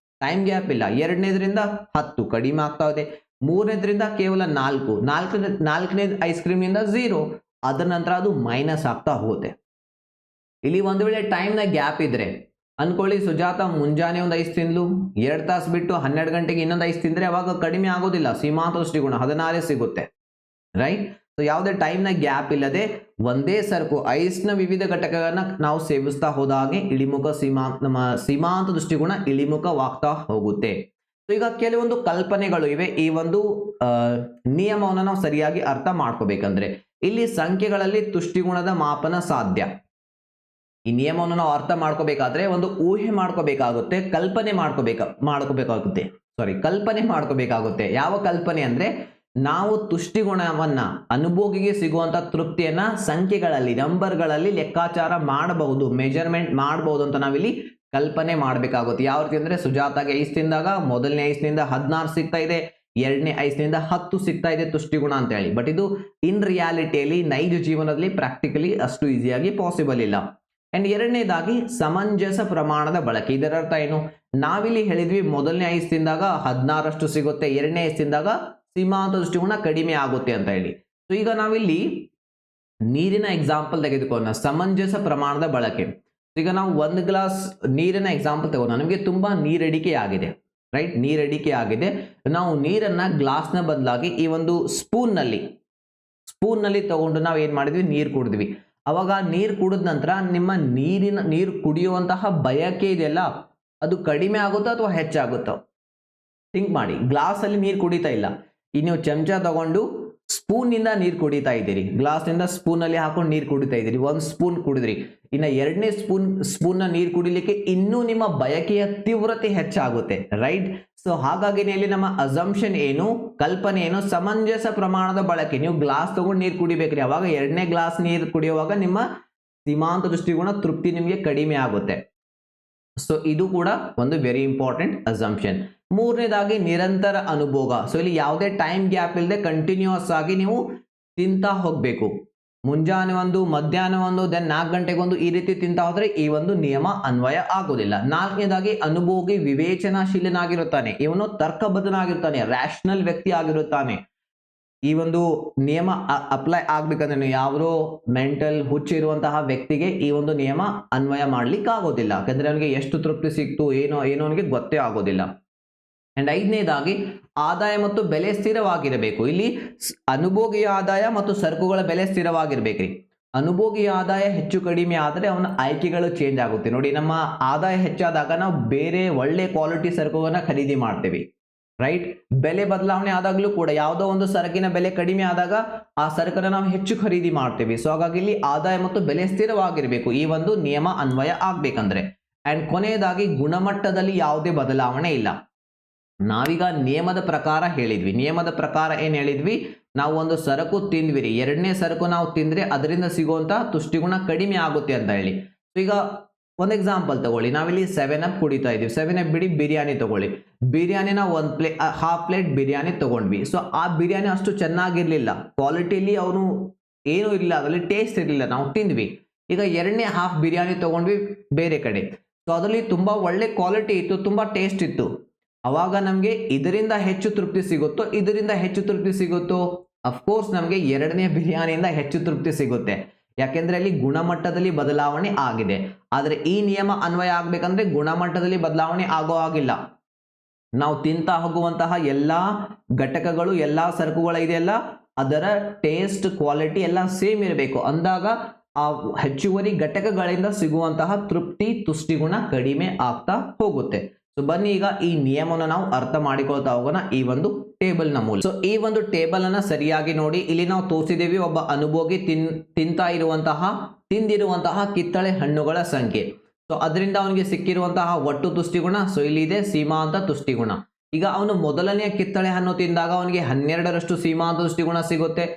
ಟೈಮ್ ಗ್ಯಾಪ್ ಇಲ್ಲ. ಎರಡನೇದ್ರಿಂದ 10 ಕಡಿಮೆ ಆಗ್ತಾ ಇದೆ. ಮೂರನೇದ್ರಿಂದ ಕೇವಲ 4, ನಾಲ್ಕನೇ ಐಸ್ ಕ್ರೀಮ್ನಿಂದ 0, ಅದರ ನಂತರ ಅದು ಮೈನಸ್ ಆಗ್ತಾ ಹೋಗುತ್ತೆ. ಇಲ್ಲಿ ಒಂದು ವೇಳೆ ಟೈಮ್ನ ಗ್ಯಾಪ್ ಇದ್ರೆ ಅನ್ಕೊಳ್ಳಿ, ಸುಜಾತ ಮುಂಜಾನೆ ಒಂದು ಐಸ್ ತಿಂದ್ಲು, 2 ತಾಸು ಬಿಟ್ಟು 12 ಗಂಟೆಗೆ ಇನ್ನೊಂದು ಐಸ್ ತಿಂದ್ರೆ ಅವಾಗ ಕಡಿಮೆ ಆಗೋದಿಲ್ಲ, ಸೀಮಾಂತ ದೃಷ್ಟಿಕೋನ 16 ಸಿಗುತ್ತೆ, ರೈಟ್. ಸೊ ಯಾವುದೇ ಟೈಮ್ನ ಗ್ಯಾಪ್ ಇಲ್ಲದೆ ಒಂದೇ ಸರಕು ಐಸ್ನ ವಿವಿಧ ಘಟಕಗಳನ್ನ ನಾವು ಸೇವಿಸ್ತಾ ಹೋದಾಗೆ ಇಳಿಮುಖ ನಮ್ಮ ಸೀಮಾಂತ ದೃಷ್ಟಿಕೋನ ಇಳಿಮುಖವಾಗ್ತಾ ಹೋಗುತ್ತೆ. ಸೊ ಈಗ ಕೆಲವೊಂದು ಕಲ್ಪನೆಗಳು ಇವೆ. ಈ ಒಂದು ನಿಯಮವನ್ನು ನಾವು ಸರಿಯಾಗಿ ಅರ್ಥ ಮಾಡ್ಕೋಬೇಕಂದ್ರೆ ಇಲ್ಲಿ ಸಂಖ್ಯೆಗಳಲ್ಲಿ ತುಷ್ಟಿಗುಣದ ಮಾಪನ ಸಾಧ್ಯ. ಈ ನಿಯಮವನ್ನು ನಾವು ಅರ್ಥ ಮಾಡ್ಕೋಬೇಕಾದ್ರೆ ಒಂದು ಊಹೆ ಮಾಡ್ಕೋಬೇಕಾಗುತ್ತೆ, ಕಲ್ಪನೆ ಮಾಡ್ಕೋಬೇಕಾಗುತ್ತೆ. ಯಾವ ಕಲ್ಪನೆ ಅಂದ್ರೆ ನಾವು ತುಷ್ಟಿಗುಣವನ್ನ ಅನುಭೋಗಿಗೆ ಸಿಗುವಂತ ತೃಪ್ತಿಯನ್ನ ಸಂಖ್ಯೆಗಳಲ್ಲಿ, ನಂಬರ್ಗಳಲ್ಲಿ ಲೆಕ್ಕಾಚಾರ ಮಾಡಬಹುದು, ಮೆಜರ್ಮೆಂಟ್ ಮಾಡಬಹುದು ಅಂತ ನಾವಿಲ್ಲಿ ಕಲ್ಪನೆ ಮಾಡಬೇಕಾಗುತ್ತೆ. ಯಾವ ರೀತಿ ಅಂದ್ರೆ ಸುಜಾತಾಗೆ ಐಸ್ ತಿಂದಾಗ ಮೊದಲನೇ ಐಸ್ನಿಂದ 16 ಸಿಗ್ತಾ ಇದೆ, ಎರಡನೇ ಐಸ್ನಿಂದ 10 ಸಿಗ್ತಾ ಇದೆ ತುಷ್ಟಿಗುಣ ಅಂತ ಹೇಳಿ. ಬಟ್ ಇದು ಇನ್ ರಿಯಾಲಿಟಿಯಲ್ಲಿ, ನೈಜ ಜೀವನದಲ್ಲಿ ಪ್ರಾಕ್ಟಿಕಲಿ ಅಷ್ಟು ಈಸಿಯಾಗಿ ಪಾಸಿಬಲ್ ಇಲ್ಲ. ಅಂಡ್ ಎರಡನೇದಾಗಿ ಸಮಂಜಸ ಪ್ರಮಾಣದ ಬಳಕೆ. ಇದರ ಅರ್ಥ ಏನು? ನಾವಿಲ್ಲಿ ಹೇಳಿದ್ವಿ ಮೊದಲನೇ ಐಸ್ ತಿಂದಾಗ 16 ಸಿಗುತ್ತೆ, ಎರಡನೇ ಐಸ್ ತಿಂದಾಗ ಸೀಮಾಂತ ದೃಷ್ಟಿಗುಣ ಕಡಿಮೆ ಆಗುತ್ತೆ ಅಂತ ಹೇಳಿ. ಸೊ ಈಗ ನಾವಿಲ್ಲಿ ನೀರಿನ ಎಕ್ಸಾಂಪಲ್ ತೆಗೆದುಕೊಳ್ಳೋಣ, ಸಮಂಜಸ ಪ್ರಮಾಣದ ಬಳಕೆ. ಈಗ ನಾವು 1 ಗ್ಲಾಸ್ ನೀರಿನ ಎಕ್ಸಾಂಪಲ್ ತಗೋಣ. ನಮಗೆ ತುಂಬಾ ನೀರಡಿಕೆ ಆಗಿದೆ, ರೈಟ್, ನೀರಡಿಕೆ ಆಗಿದೆ. ನಾವು ನೀರನ್ನ ಗ್ಲಾಸ್ನ ಬದಲಾಗಿ ಈ ಒಂದು ಸ್ಪೂನ್ ನಲ್ಲಿ ತಗೊಂಡು ನಾವು ಏನ್ ಮಾಡಿದ್ವಿ, ನೀರು ಕುಡಿದ್ವಿ. ಅವಾಗ ನೀರು ಕುಡಿದ ನಂತರ ನಿಮ್ಮ ನೀರು ಕುಡಿಯುವಂತಹ ಬಯಕೆ ಇದೆಯಲ್ಲ, ಅದು ಕಡಿಮೆ ಆಗುತ್ತೋ ಅಥವಾ ಹೆಚ್ಚಾಗುತ್ತೋ? ಥಿಂಕ್ ಮಾಡಿ. ಗ್ಲಾಸ್ ಅಲ್ಲಿ ನೀರು ಕುಡಿತಾ ಇಲ್ಲ, ಈ ನೀವು ಚಮಚ ತಗೊಂಡು ಸ್ಪೂನ್ ನಿಂದ ನೀರು ಕುಡಿತಾ ಇದ್ದೀರಿ, ಗ್ಲಾಸ್ ನಿಂದ ಸ್ಪೂನ್ ಅಲ್ಲಿ ಹಾಕೊಂಡು ನೀರು ಕುಡಿತಾ ಇದ್ದೀರಿ, 1 ಸ್ಪೂನ್ ಕುಡಿದ್ರಿ. ಇನ್ನ ಎರಡನೇ ಸ್ಪೂನ್ ನ ನೀರು ಕುಡಿಲಿಕ್ಕೆ ಇನ್ನೂ ನಿಮ್ಮ ಬಯಕೆಯ ತೀವ್ರತೆ ಹೆಚ್ಚಾಗುತ್ತೆ, ರೈಟ್. ಸೊ ಹಾಗಾಗಿ ಇಲ್ಲಿ ನಮ್ಮ ಅಸಂಪ್ಷನ್ ಏನು, ಕಲ್ಪನೆ ಏನು, ಸಮಂಜಸ ಪ್ರಮಾಣದ ಬಳಕೆ. ನೀವು ಗ್ಲಾಸ್ ತಗೊಂಡು ನೀರು ಕುಡಿಬೇಕ್ರಿ, ಅವಾಗ ಎರಡನೇ ಗ್ಲಾಸ್ ನೀರು ಕುಡಿಯುವಾಗ ನಿಮ್ಮ ಸೀಮಾಂತ ದೃಷ್ಟಿಗುಣ ತೃಪ್ತಿ ನಿಮಗೆ ಕಡಿಮೆ ಆಗುತ್ತೆ. ಸೊ ಇದು ಕೂಡ ಒಂದು ವೆರಿ ಇಂಪಾರ್ಟೆಂಟ್ ಅಸಂಪ್ಷನ್. ಮೂರನೇದಾಗಿ ನಿರಂತರ ಅನುಭೋಗ. ಸೊ ಇಲ್ಲಿ ಯಾವುದೇ ಟೈಮ್ ಗ್ಯಾಪ್ ಇಲ್ಲದೆ ಕಂಟಿನ್ಯೂಸ್ ಆಗಿ ನೀವು ತಿಂತಾ ಹೋಗ್ಬೇಕು. ಮುಂಜಾನೆ ಒಂದು, ಮಧ್ಯಾಹ್ನ ಒಂದು, ದೆನ್ 4 ಗಂಟೆಗೆ ಒಂದು, ಈ ರೀತಿ ತಿಂತಾ ಹೋದ್ರೆ ಈ ಒಂದು ನಿಯಮ ಅನ್ವಯ ಆಗೋದಿಲ್ಲ. ನಾಲ್ಕನೇದಾಗಿ ಅನುಭೋಗಿ ವಿವೇಚನಾಶೀಲನಾಗಿರುತ್ತಾನೆ, ಇವನು ತರ್ಕಬದ್ಧನಾಗಿರ್ತಾನೆ, ರ್ಯಾಷನಲ್ ವ್ಯಕ್ತಿ ಆಗಿರುತ್ತಾನೆ. ಈ ಒಂದು ನಿಯಮ ಅಪ್ಲೈ ಆಗ್ಬೇಕಂದ್ರೆ ಯಾವುದೋ ಮೆಂಟಲ್ ಹುಚ್ಚಿರುವಂತಹ ವ್ಯಕ್ತಿಗೆ ಈ ಒಂದು ನಿಯಮ ಅನ್ವಯ ಮಾಡ್ಲಿಕ್ಕೆ ಆಗೋದಿಲ್ಲ, ಯಾಕಂದ್ರೆ ಅವನಿಗೆ ಎಷ್ಟು ತೃಪ್ತಿ ಸಿಕ್ತು ಏನೋ ಅವನಿಗೆ ಗೊತ್ತೇ ಆಗೋದಿಲ್ಲ. ಅಂಡ್ ಐದನೇದಾಗಿ ಆದಾಯ ಮತ್ತು ಬೆಲೆ ಸ್ಥಿರವಾಗಿರಬೇಕು. ಇಲ್ಲಿ ಅನುಭೋಗಿಯ ಆದಾಯ ಮತ್ತು ಸರಕುಗಳ ಬೆಲೆ ಸ್ಥಿರವಾಗಿರ್ಬೇಕ್ರಿ. ಅನುಭೋಗಿಯ ಆದಾಯ ಹೆಚ್ಚು ಕಡಿಮೆ ಆದರೆ ಅವನ ಆಯ್ಕೆಗಳು ಚೇಂಜ್ ಆಗುತ್ತೆ. ನೋಡಿ, ನಮ್ಮ ಆದಾಯ ಹೆಚ್ಚಾದಾಗ ನಾವು ಬೇರೆ ಒಳ್ಳೆ ಕ್ವಾಲಿಟಿ ಸರಕುಗಳನ್ನ ಖರೀದಿ ಮಾಡ್ತೇವೆ, ರೈಟ್. ಬೆಲೆ ಬದಲಾವಣೆ ಆದಾಗಲೂ ಕೂಡ ಯಾವುದೋ ಒಂದು ಸರಕಿನ ಬೆಲೆ ಕಡಿಮೆ ಆದಾಗ ಆ ಸರಕನ್ನು ನಾವು ಹೆಚ್ಚು ಖರೀದಿ ಮಾಡ್ತೇವೆ. ಸೊ ಹಾಗಾಗಿ ಇಲ್ಲಿ ಆದಾಯ ಮತ್ತು ಬೆಲೆ ಸ್ಥಿರವಾಗಿರಬೇಕು, ಈ ಒಂದು ನಿಯಮ ಅನ್ವಯ ಆಗ್ಬೇಕಂದ್ರೆ. ಅಂಡ್ ಕೊನೆಯದಾಗಿ ಗುಣಮಟ್ಟದಲ್ಲಿ ಯಾವುದೇ ಬದಲಾವಣೆ ಇಲ್ಲ. ನಾವೀಗ ನಿಯಮದ ಪ್ರಕಾರ ಹೇಳಿದ್ವಿ. ನಿಯಮದ ಪ್ರಕಾರ ಏನ್ ಹೇಳಿದ್ವಿ, ನಾವು ಒಂದು ಸರಕು ತಿಂದ್ವಿರಿ, ಎರಡನೇ ಸರಕು ನಾವು ತಿಂದ್ರೆ ಅದರಿಂದ ಸಿಗುವಂತ ತುಷ್ಟಿಗುಣ ಕಡಿಮೆ ಆಗುತ್ತೆ ಅಂತ ಹೇಳಿ. ಈಗ ಒಂದು ಎಕ್ಸಾಂಪಲ್ ತಗೊಳ್ಳಿ, ನಾವಿಲ್ಲಿ 7up ಕುಡಿತಾ ಇದೀವಿ. 7up ಬಿಡಿ, ಬಿರಿಯಾನಿ ತಗೊಳ್ಳಿ. ಬಿರಿಯಾನಿನ ಹಾಫ್ ಪ್ಲೇಟ್ ಬಿರಿಯಾನಿ ತಗೊಂಡ್ವಿ. ಸೊ ಆ ಬಿರಿಯಾನಿ ಅಷ್ಟು ಚೆನ್ನಾಗಿರ್ಲಿಲ್ಲ, ಕ್ವಾಲಿಟಿಲಿ ಅವನು ಏನೂ ಇರಲಿಲ್ಲ, ಅದರಲ್ಲಿ ಟೇಸ್ಟ್ ಇರಲಿಲ್ಲ, ನಾವು ತಿಂದ್ವಿ. ಈಗ ಎರಡನೇ ಹಾಫ್ ಬಿರಿಯಾನಿ ತಗೊಂಡ್ವಿ ಬೇರೆ ಕಡೆ, ಸೊ ಅದರಲ್ಲಿ ತುಂಬಾ ಒಳ್ಳೆ ಕ್ವಾಲಿಟಿ ಇತ್ತು, ತುಂಬಾ ಟೇಸ್ಟ್ ಇತ್ತು. ಅವಾಗ ನಮಗೆ ಇದರಿಂದ ಹೆಚ್ಚು ತೃಪ್ತಿ ಸಿಗುತ್ತೋ ಇದರಿಂದ ಹೆಚ್ಚು ತೃಪ್ತಿ ಸಿಗುತ್ತೋ? ಅಫ್ಕೋರ್ಸ್ ನಮಗೆ ಎರಡನೇ ಬಿರಿಯಾನಿಯಿಂದ ಹೆಚ್ಚು ತೃಪ್ತಿ ಸಿಗುತ್ತೆ, ಯಾಕೆಂದ್ರೆ ಅಲ್ಲಿ ಗುಣಮಟ್ಟದಲ್ಲಿ ಬದಲಾವಣೆ ಆಗಿದೆ. ಆದರೆ ಈ ನಿಯಮ ಅನ್ವಯ ಆಗ್ಬೇಕಂದ್ರೆ ಗುಣಮಟ್ಟದಲ್ಲಿ ಬದಲಾವಣೆ ಆಗೋ ಆಗಿಲ್ಲ. ನಾವು ತಿಂತಾ ಹೋಗುವಂತಹ ಎಲ್ಲಾ ಘಟಕಗಳು, ಎಲ್ಲಾ ಸರಕುಗಳ ಇದೆಯಲ್ಲ, ಅದರ ಟೇಸ್ಟ್, ಕ್ವಾಲಿಟಿ ಎಲ್ಲ ಸೇಮ್ ಇರಬೇಕು. ಅಂದಾಗ ಆ ಹೆಚ್ಚುವರಿ ಘಟಕಗಳಿಂದ ಸಿಗುವಂತಹ ತೃಪ್ತಿ, ತುಷ್ಟಿಗುಣ ಕಡಿಮೆ ಆಗ್ತಾ ಹೋಗುತ್ತೆ. ಸೊ ಬನ್ನಿ ಈಗ ಈ ನಿಯಮವನ್ನು ನಾವು ಅರ್ಥ ಮಾಡಿಕೊಳ್ತಾ ಹೋಗೋಣ ಈ ಒಂದು ಟೇಬಲ್ ನ ಮೂಲಕ. ಸೊ ಈ ಒಂದು ಟೇಬಲ್ ಅನ್ನ ಸರಿಯಾಗಿ ನೋಡಿ. ಇಲ್ಲಿ ನಾವು ತೋರಿಸಿದ್ದೇವೆ ಒಬ್ಬ ಅನುಭೋಗಿ ತಿಂದಿರುವಂತಹ ಕಿತ್ತಳೆ ಹಣ್ಣುಗಳ ಸಂಖ್ಯೆ. ಸೊ ಅದರಿಂದ ಅವನಿಗೆ ಸಿಕ್ಕಿರುವಂತಹ ಒಟ್ಟು ತುಷ್ಟಿಗುಣ, ಸೊ ಇಲ್ಲಿ ಇದೆ ಸೀಮಾಂತ ತುಷ್ಟಿಗುಣ. ಈಗ ಅವನು ಮೊದಲನೆಯ ಕಿತ್ತಳೆ ಹಣ್ಣು ತಿಂದಾಗ ಅವನಿಗೆ 12ರಷ್ಟು ಸೀಮಾಂತ ತುಷ್ಟಿಗುಣ ಸಿಗುತ್ತೆ.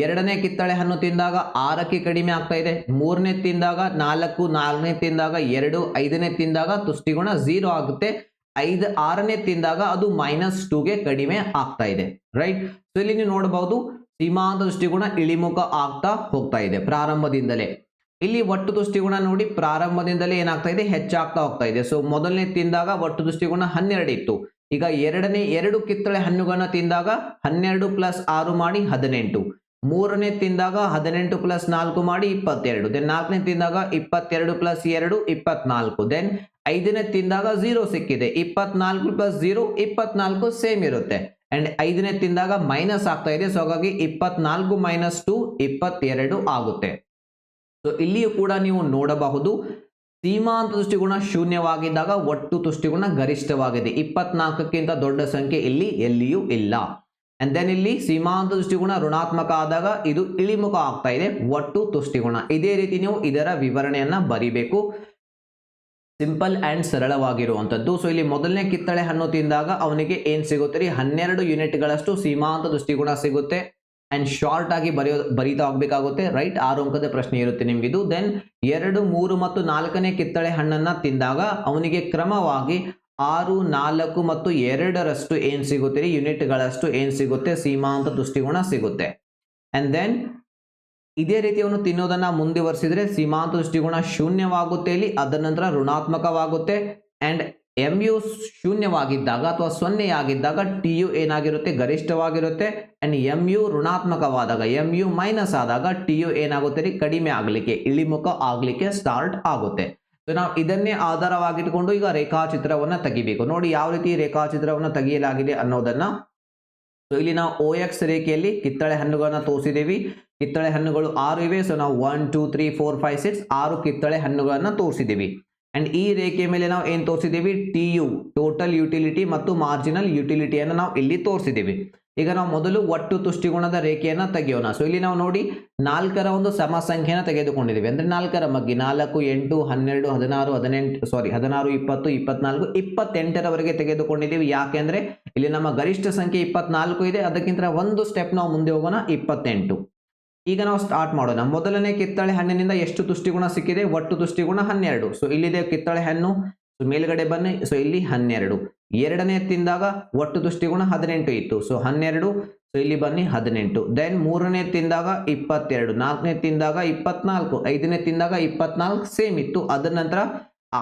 ಎರಡನೇ ಕಿತ್ತಳೆ ಹಣ್ಣು ತಿಂದಾಗ 6ಕ್ಕೆ ಕಡಿಮೆ ಆಗ್ತಾ ಇದೆ. ಮೂರನೇ ತಿಂದಾಗ 4, ನಾಲ್ಕನೇ ತಿಂದಾಗ 2, ಐದನೇ ತಿಂದಾಗ ತುಷ್ಟಿಗುಣ 0 ಆಗುತ್ತೆ. 6ನೇ ತಿಂದಾಗ ಅದು -2ಗೆ ಕಡಿಮೆ ಆಗ್ತಾ ಇದೆ, ರೈಟ್. ಸೊ ಇಲ್ಲಿ ನೀವು ನೋಡಬಹುದು ಸೀಮಾಂತ ದೃಷ್ಟಿಗುಣ ಇಳಿಮುಖ ಆಗ್ತಾ ಹೋಗ್ತಾ ಇದೆ ಪ್ರಾರಂಭದಿಂದಲೇ. ಇಲ್ಲಿ ಒಟ್ಟು ದೃಷ್ಟಿಗುಣ ನೋಡಿ, ಪ್ರಾರಂಭದಿಂದಲೇ ಏನಾಗ್ತಾ ಇದೆ, ಹೆಚ್ಚಾಗ್ತಾ ಹೋಗ್ತಾ ಇದೆ. ಸೊ ಮೊದಲನೇ ತಿಂದಾಗ ಒಟ್ಟು ದೃಷ್ಟಿಗುಣ 12 ಇತ್ತು, ಈಗ ಎರಡನೇ 2 ಕಿತ್ತಳೆ ಹಣ್ಣುಗಳನ್ನ ತಿಂದಾಗ 12 ಪ್ಲಸ್ 6 ಮಾಡಿ 18. ಮೂರನೇ ತಿಂದಾಗ 18 ಪ್ಲಸ್ 4 ಮಾಡಿ 22. ದೆನ್ ನಾಲ್ಕನೇ ತಿಂದಾಗ 22 ಪ್ಲಸ್ 2 24. ದೆನ್ ಐದನೇ ತಿಂದಾಗ 0 ಸಿಕ್ಕಿದೆ. 24 ಪ್ಲಸ್ 0 24 ಸೇಮ್ ಇರುತ್ತೆ. ಅಂಡ್ ಐದನೇ ತಿಂದಾಗ ಮೈನಸ್ ಆಗ್ತಾ ಇದೆ. ಸೊ ಹಾಗಾಗಿ 24 ಮೈನಸ್ 2 22 ಆಗುತ್ತೆ. ಸೊ ಇಲ್ಲಿಯೂ ಕೂಡ ನೀವು ನೋಡಬಹುದು ಸೀಮಾಂತ ದೃಷ್ಟಿಗುಣ ಶೂನ್ಯವಾಗಿದ್ದಾಗ ಒಟ್ಟು ದೃಷ್ಟಿಗುಣ ಗರಿಷ್ಠವಾಗಿದೆ. 24ಕ್ಕಿಂತ ದೊಡ್ಡ ಸಂಖ್ಯೆ ಇಲ್ಲಿ ಎಲ್ಲಿಯೂ ಇಲ್ಲ. ಅಂಡ್ ದೆನ್ ಇಲ್ಲಿ ಸೀಮಾಂತ ದೃಷ್ಟಿಗುಣ ಋಣಾತ್ಮಕ ಆದಾಗ ಇದು ಇಳಿಮುಖ ಆಗ್ತಾ ಇದೆ ಒಟ್ಟು ತುಷ್ಟಿಗುಣ. ಇದೇ ರೀತಿ ನೀವು ಇದರ ವಿವರಣೆಯನ್ನ ಬರಿಬೇಕು. Simple and ಸರಳವಾಗಿರುವಂತದ್ದು. ಸೊ ಇಲ್ಲಿ ಮೊದಲನೇ ಕಿತ್ತಳೆ ಹಣ್ಣು ತಿಂದಾಗ ಅವನಿಗೆ ಏನ್ ಸಿಗುತ್ತೆ ರೀ, 12 ಯೂನಿಟ್ಗಳಷ್ಟು ಸೀಮಾಂತ ದೃಷ್ಟಿಗುಣ ಸಿಗುತ್ತೆ. ಅಂಡ್ ಶಾರ್ಟ್ ಆಗಿ ಬರೀತಾ ಹೋಗ್ಬೇಕಾಗುತ್ತೆ. ರೈಟ್, 6 ಅಂಕದ ಪ್ರಶ್ನೆ ಇರುತ್ತೆ ನಿಮ್ಗಿದು. ದೆನ್ 2, 3 ಮತ್ತು 4ನೇ ಕಿತ್ತಳೆ ಹಣ್ಣನ್ನ ತಿಂದಾಗ ಅವನಿಗೆ ಕ್ರಮವಾಗಿ 6, 4 ಮತ್ತು 2ರಷ್ಟು ಏನ್ ಸಿಗುತ್ತೆ ರೀ, ಯೂನಿಟ್ಗಳಷ್ಟು ಏನ್ ಸಿಗುತ್ತೆ, ಸೀಮಾಂತ ದೃಷ್ಟಿಗುಣ ಸಿಗುತ್ತೆ. ಅಂಡ್ ದೆನ್ ಇದೇ ರೀತಿ ಅವನು ತಿನ್ನೋದನ್ನ ಮುಂದುವರಿಸಿದ್ರೆ ಸೀಮಾಂತ ದೃಷ್ಟಿಗುಣ ಶೂನ್ಯವಾಗುತ್ತೆ ಇಲ್ಲಿ, ಅದರ ನಂತರ ಋಣಾತ್ಮಕವಾಗುತ್ತೆ. ಅಂಡ್ MU ಶೂನ್ಯವಾಗಿದ್ದಾಗ ಅಥವಾ 0 ಆಗಿದ್ದಾಗ TU ಏನಾಗಿರುತ್ತೆ, ಗರಿಷ್ಠವಾಗಿರುತ್ತೆ. ಅಂಡ್ MU ಋಣಾತ್ಮಕವಾದಾಗ, MU ಮೈನಸ್ ಆದಾಗ TU ಏನಾಗುತ್ತೆ ರೀ, ಕಡಿಮೆ ಆಗ್ಲಿಕ್ಕೆ, ಇಳಿಮುಖ ಆಗ್ಲಿಕ್ಕೆ ಸ್ಟಾರ್ಟ್ ಆಗುತ್ತೆ. ಸೊ ನಾವು ಇದನ್ನೇ ಆಧಾರವಾಗಿಟ್ಕೊಂಡು ಈಗ ರೇಖಾಚಿತ್ರವನ್ನ ತೆಗಿಬೇಕು. ನೋಡಿ ಯಾವ ರೀತಿ ರೇಖಾಚಿತ್ರವನ್ನ ತೆಗೆಯಲಾಗಿದೆ ಅನ್ನೋದನ್ನ. ಸೊ ಇಲ್ಲಿ ನಾವು OX ರೇಖೆಯಲ್ಲಿ ಕಿತ್ತಳೆ ಹಣ್ಣುಗಳನ್ನ ತೋರಿಸಿದೇವಿ. ಕಿತ್ತಳೆ ಹಣ್ಣುಗಳು 6 ಇವೆ. ಸೊ ನಾವು 1 2 3 4 5 6 6 ಕಿತ್ತಳೆ ಹಣ್ಣುಗಳನ್ನ ತೋರಿಸಿದೀವಿ. ಅಂಡ್ ಈ ರೇಖೆ ಮೇಲೆ ನಾವು ಏನ್ ತೋರಿಸಿದೀವಿ, TU ಟೋಟಲ್ ಯುಟಿಲಿಟಿ ಮತ್ತು ಮಾರ್ಜಿನಲ್ ಯುಟಿಲಿಟಿಯನ್ನು ನಾವು ಇಲ್ಲಿ ತೋರಿಸಿದೀವಿ. ಈಗ ನಾವು ಮೊದಲು ಒಟ್ಟು ತುಷ್ಟಿಗುಣದ ರೇಖೆಯನ್ನ ತೆಗೆಯೋಣ. ಸೊ ಇಲ್ಲಿ ನಾವು ನೋಡಿ 4ರ ಒಂದು ಸಮ ಸಂಖ್ಯೆನ ತೆಗೆದುಕೊಂಡಿದ್ದೀವಿ. ಅಂದ್ರೆ 4ರ ಮಗ್ಗಿ 4, 8, 12, 16, 20, 24, 28ರವರೆಗೆ ತೆಗೆದುಕೊಂಡಿದ್ದೀವಿ. ಯಾಕೆಂದ್ರೆ ಇಲ್ಲಿ ನಮ್ಮ ಗರಿಷ್ಠ ಸಂಖ್ಯೆ 24 ಇದೆ. ಅದಕ್ಕಿಂತ ಒಂದು ಸ್ಟೆಪ್ ನಾವು ಮುಂದೆ ಹೋಗೋಣ, 28. ಈಗ ನಾವು ಸ್ಟಾರ್ಟ್ ಮಾಡೋಣ. ಮೊದಲನೇ ಕಿತ್ತಳೆ ಹಣ್ಣಿನಿಂದ ಎಷ್ಟು ತುಷ್ಟಿಗುಣ ಸಿಕ್ಕಿದೆ, ಒಟ್ಟು ತುಷ್ಟಿಗುಣ 12. ಸೊ ಇಲ್ಲಿದೆ ಕಿತ್ತಳೆ ಹಣ್ಣು. ಸೊ ಮೇಲ್ಗಡೆ ಬನ್ನಿ. ಸೊ ಇಲ್ಲಿ 12. ಎರಡನೇ ತಿಂದಾಗ ಒಟ್ಟು ತುಷ್ಟಿಗುಣ 18 ಇತ್ತು. ಸೊ 12. ಸೊ ಇಲ್ಲಿ ಬನ್ನಿ 18. ದೆನ್ ಮೂರನೇ ತಿಂದಾಗ 22, ನಾಲ್ಕನೇ ತಿಂದಾಗ 24, ಐದನೇ ತಿಂದಾಗ 24 ಸೇಮ್ ಇತ್ತು. ಅದರ ನಂತರ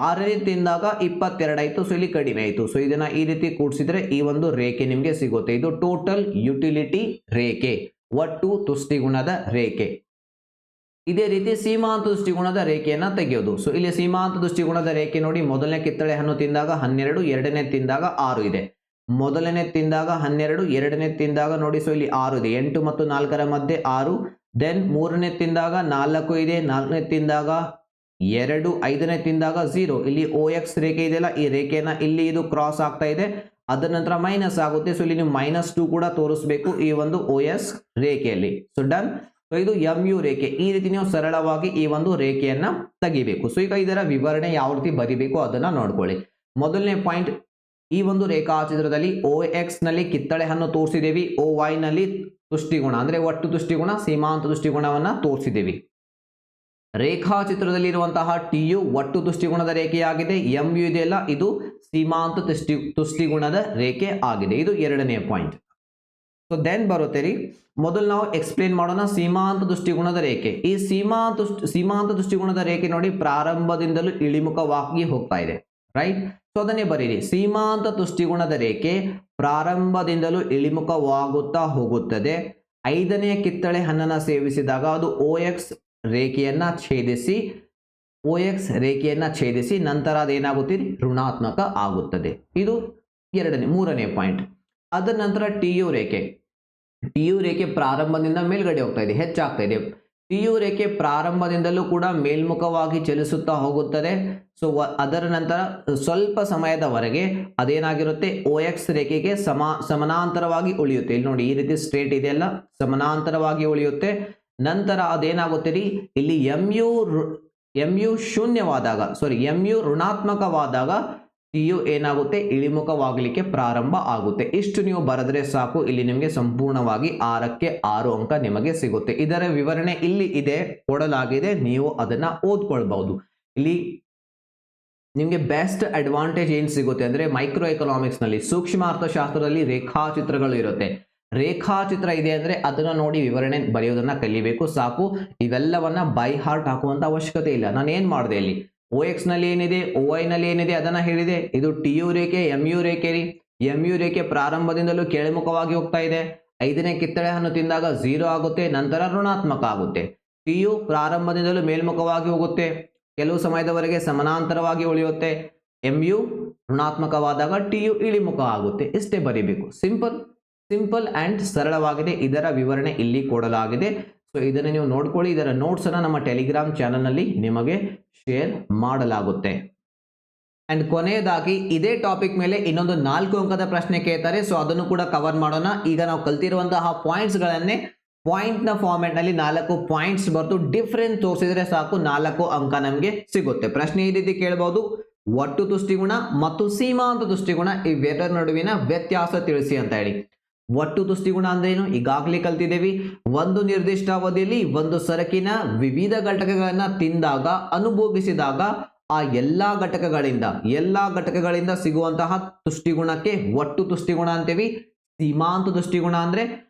6ನೇ ತಿಂದಾಗ 22 ಆಯ್ತು. ಸೊ ಇಲ್ಲಿ ಕಡಿಮೆ ಆಯ್ತು. ಸೊ ಇದನ್ನ ಈ ರೀತಿ ಕೂಡಿಸಿದ್ರೆ ಈ ಒಂದು ರೇಖೆ ನಿಮಗೆ ಸಿಗುತ್ತೆ. ಇದು ಟೋಟಲ್ ಯುಟಿಲಿಟಿ ರೇಖೆ, ಒಟ್ಟು ತುಷ್ಟಿಗುಣದ ರೇಖೆ. ಇದೇ ರೀತಿ ಸೀಮಾಂತ ದೃಷ್ಟಿಗುಣದ ರೇಖೆಯನ್ನ ತೆಗೆಯೋದು. ಸೊ ಇಲ್ಲಿ ಸೀಮಾಂತ ದೃಷ್ಟಿಗುಣದ ರೇಖೆ ನೋಡಿ, ಮೊದಲನೇ ಕಿತ್ತಳೆ ಹಣ್ಣು ತಿಂದಾಗ 12, ಎರಡನೇ ತಿಂದಾಗ 6 ಇದೆ. ಮೊದಲನೇ ತಿಂದಾಗ 12, ಎರಡನೇ ತಿಂದಾಗ ನೋಡಿ, ಸೊ ಇಲ್ಲಿ 6 ಇದೆ. 8 ಮತ್ತು 4ರ ಮಧ್ಯೆ 6. ದೆನ್ ಮೂರನೇ ತಿಂದಾಗ 4 ಇದೆ. ನಾಲ್ಕನೇ ತಿಂದಾಗ 2, ಐದನೇ ತಿಂದಾಗ 0. ಇಲ್ಲಿ OX ರೇಖೆ ಇದೆಯಲ್ಲ, ಈ ರೇಖೆಯನ್ನ ಇಲ್ಲಿ ಇದು ಕ್ರಾಸ್ ಆಗ್ತಾ ಇದೆ. ಅದರ ನಂತರ ಮೈನಸ್ ಆಗುತ್ತೆ. ಸೊ ಇಲ್ಲಿ ನೀವು -2 ಕೂಡ ತೋರಿಸಬೇಕು ಈ ಒಂದು OS ರೇಖೆಯಲ್ಲಿ. So done. ಸೊ ಇದು MU ರೇಖೆ. ಈ ರೀತಿ ನೀವು ಸರಳವಾಗಿ ಈ ಒಂದು ರೇಖೆಯನ್ನ ತೆಗಿಬೇಕು. ಸೊ ಈಗ ಇದರ ವಿವರಣೆ ಯಾವ ರೀತಿ ಬರಿಬೇಕು ಅದನ್ನ ನೋಡ್ಕೊಳ್ಳಿ. ಮೊದಲನೇ ಪಾಯಿಂಟ್, ಈ ಒಂದು ರೇಖಾಚಿತ್ರದಲ್ಲಿ OX ನಲ್ಲಿ ಕಿತ್ತಳೆ ಹಣ್ಣು ತೋರಿಸಿದೇವಿ. OY ನಲ್ಲಿ ತುಷ್ಟಿಗುಣ ಅಂದ್ರೆ ಒಟ್ಟು ತುಷ್ಟಿಗುಣ, ಸೀಮಾಂತ ತುಷ್ಟಿಗುಣವನ್ನ ತೋರಿಸಿದೇವಿ. ರೇಖಾಚಿತ್ರದಲ್ಲಿ ಇರುವಂತಹ TU ಒಟ್ಟು ತುಷ್ಟಿಗುಣದ ರೇಖೆಯಾಗಿದೆ. MU ಇದೆಯಲ್ಲ, ಇದು ಸೀಮಾಂತ ತುಷ್ಟಿಗುಣದ ರೇಖೆ ಆಗಿದೆ. ಇದು ಎರಡನೇ ಪಾಯಿಂಟ್. ಸೊ ದೆನ್ ಬರುತ್ತೆ ರೀ, ಮೊದಲು ನಾವು ಎಕ್ಸ್ಪ್ಲೇನ್ ಮಾಡೋಣ ಸೀಮಾಂತ ದೃಷ್ಟಿಗುಣದ ರೇಖೆ. ಈ ಸೀಮಾಂತ ದೃಷ್ಟಿಗುಣದ ರೇಖೆ ನೋಡಿ, ಪ್ರಾರಂಭದಿಂದಲೂ ಇಳಿಮುಖವಾಗಿ ಹೋಗ್ತಾ ಇದೆ. ರೈಟ್. ಸೊ ಅದನ್ನೇ ಬರೀರಿ, ಸೀಮಾಂತ ದೃಷ್ಟಿಗುಣದ ರೇಖೆ ಪ್ರಾರಂಭದಿಂದಲೂ ಇಳಿಮುಖವಾಗುತ್ತಾ ಹೋಗುತ್ತದೆ. 5ನೇ ಕಿತ್ತಳೆ ಹಣ್ಣನ್ನು ಸೇವಿಸಿದಾಗ ಅದು OX ರೇಖೆಯನ್ನ ಛೇದಿಸಿ ನಂತರ ಅದೇನಾಗುತ್ತೆ, ಋಣಾತ್ಮಕ ಆಗುತ್ತದೆ. ಇದು ಮೂರನೇ ಪಾಯಿಂಟ್. ಅದರ ನಂತರ TU ರೇಖೆ ಪ್ರಾರಂಭದಿಂದ ಮೇಲ್ಗಡೆ ಹೋಗ್ತಾ ಇದೆ, ಹೆಚ್ಚಾಗ್ತಾ ಇದೆ. TU ರೇಖೆ ಪ್ರಾರಂಭದಿಂದಲೂ ಕೂಡ ಮೇಲ್ಮುಖವಾಗಿ ಚಲಿಸುತ್ತಾ ಹೋಗುತ್ತದೆ. ಸೊ ಅದರ ನಂತರ ಸ್ವಲ್ಪ ಸಮಯದವರೆಗೆ ಅದೇನಾಗಿರುತ್ತೆ, OX ರೇಖೆಗೆ ಸಮಾನಾಂತರವಾಗಿ ಉಳಿಯುತ್ತೆ. ಇಲ್ಲಿ ನೋಡಿ, ಈ ರೀತಿ ಸ್ಟ್ರೇಟ್ ಇದೆಯಲ್ಲ, ಸಮಾನಾಂತರವಾಗಿ ಉಳಿಯುತ್ತೆ. ನಂತರ ಅದೇನಾಗುತ್ತೆ ರೀ, ಇಲ್ಲಿ MU ಋಣಾತ್ಮಕವಾದಾಗ TU ಏನಾಗುತ್ತೆ, ಇಳಿಮುಖವಾಗಲಿಕ್ಕೆ ಪ್ರಾರಂಭ ಆಗುತ್ತೆ. ಇಷ್ಟು ನೀವು ಬರೆದ್ರೆ ಸಾಕು. ಇಲ್ಲಿ ನಿಮಗೆ ಸಂಪೂರ್ಣವಾಗಿ 6ಕ್ಕೆ 6 ಅಂಕ ನಿಮಗೆ ಸಿಗುತ್ತೆ. ಇದರ ವಿವರಣೆ ಇಲ್ಲಿ ಇದೆ, ಕೊಡಲಾಗಿದೆ, ನೀವು ಅದನ್ನ ಓದ್ಕೊಳ್ಬಹುದು. ಇಲ್ಲಿ ನಿಮಗೆ ಬೆಸ್ಟ್ ಅಡ್ವಾಂಟೇಜ್ ಏನ್ ಸಿಗುತ್ತೆ ಅಂದ್ರೆ, ಮೈಕ್ರೋ ಎಕನಾಮಿಕ್ಸ್ ನಲ್ಲಿ, ಸೂಕ್ಷ್ಮ ಅರ್ಥಶಾಸ್ತ್ರದಲ್ಲಿ ರೇಖಾಚಿತ್ರಗಳು ಇರುತ್ತೆ. ರೇಖಾಚಿತ್ರ ಇದೆ ಅಂದ್ರೆ ಅದನ್ನ ನೋಡಿ ವಿವರಣೆ ಬರೆಯೋದನ್ನ ಕಲಿಬೇಕು ಸಾಕು. ಇವೆಲ್ಲವನ್ನ ಬೈ ಹಾರ್ಟ್ ಹಾಕುವಂತ ಅವಶ್ಯಕತೆ ಇಲ್ಲ. ನಾನು ಏನ್ ಮಾಡಿದೆ, ಇಲ್ಲಿ OX ನಲ್ಲಿ ಏನಿದೆ, OY ನಲ್ಲಿ ಏನಿದೆ ಅದನ್ನ ಹೇಳಿದೆ. ಇದು TU ರೇಖೆ, MU ರೇಖೆ ರೀ. MU ರೇಖೆ ಪ್ರಾರಂಭದಿಂದಲೂ ಕೆಳಮುಖವಾಗಿ ಹೋಗ್ತಾ ಇದೆ. 5ನೇ ಕಿತ್ತಳೆ ಹಣ್ಣು ತಿಂದಾಗ 0 ಆಗುತ್ತೆ, ನಂತರ ಋಣಾತ್ಮಕ ಆಗುತ್ತೆ. TU ಪ್ರಾರಂಭದಿಂದಲೂ ಮೇಲ್ಮುಖವಾಗಿ ಹೋಗುತ್ತೆ, ಕೆಲವು ಸಮಯದವರೆಗೆ ಸಮಾನಾಂತರವಾಗಿ ಉಳಿಯುತ್ತೆ. MU ಋಣಾತ್ಮಕವಾದಾಗ TU ಇಳಿಮುಖ ಆಗುತ್ತೆ. ಇಷ್ಟೇ ಬರೀಬೇಕು. ಸಿಂಪಲ್ ಅಂಡ್ ಸರಳವಾಗಿದೆ. ಇದರ ವಿವರಣೆ ಇಲ್ಲಿ ಕೊಡಲಾಗಿದೆ. ಸೊ ಇದನ್ನು ನೀವು ನೋಡ್ಕೊಳ್ಳಿ. ಇದರ ನೋಟ್ಸ್ ಅನ್ನ ನಮ್ಮ ಟೆಲಿಗ್ರಾಮ್ ಚಾನಲ್ ನಲ್ಲಿ ನಿಮಗೆ ಶೇರ್ ಮಾಡಲಾಗುತ್ತೆ. ಅಂಡ್ ಕೊನೆಯದಾಗಿ ಇದೇ ಟಾಪಿಕ್ ಮೇಲೆ ಇನ್ನೊಂದು 4 ಅಂಕದ ಪ್ರಶ್ನೆ ಕೇಳ್ತಾರೆ. ಸೊ ಅದನ್ನು ಕೂಡ ಕವರ್ ಮಾಡೋಣ. ಈಗ ನಾವು ಕಲ್ತಿರುವಂತಹ ಪಾಯಿಂಟ್ಸ್ ಗಳನ್ನೇ ಪಾಯಿಂಟ್ ನ ಫಾರ್ಮೆಟ್ ನಲ್ಲಿ 4 ಪಾಯಿಂಟ್ಸ್ ಬರ್ತು ಡಿಫರೆನ್ಸ್ ತೋರಿಸಿದ್ರೆ ಸಾಕು 4 ಅಂಕ ನಮಗೆ ಸಿಗುತ್ತೆ. ಪ್ರಶ್ನೆ ಈ ರೀತಿ ಕೇಳಬಹುದು, ಒಟ್ಟು ತುಷ್ಟಿಗುಣ ಮತ್ತು ಸೀಮಾಂತ ತುಷ್ಟಿಗುಣ ಇವೆರಡರ ನಡುವಿನ ವ್ಯತ್ಯಾಸ ತಿಳಿಸಿ ಅಂತ ಹೇಳಿ. ಒಟ್ಟು ತುಷ್ಟಿಗುಣ ಅಂದ್ರೇನು ಈಗಾಗಲೇ ಕಲ್ತಿದ್ದೇವೆ. ಒಂದು ನಿರ್ದಿಷ್ಟ ಅವಧಿಯಲ್ಲಿ ಒಂದು ಸರಕಿನ ವಿವಿಧ ಘಟಕಗಳನ್ನ ತಿಂದಾಗ ಅನುಭೋಗಿಸಿದಾಗ ಆ ಎಲ್ಲಾ ಘಟಕಗಳಿಂದ ಸಿಗುವಂತಹ ತುಷ್ಟಿಗುಣಕ್ಕೆ ಒಟ್ಟು ತುಷ್ಟಿಗುಣ ಅಂತೀವಿ. ಸೀಮಾಂತ ತುಷ್ಟಿಗುಣ ಅಂದ್ರೆ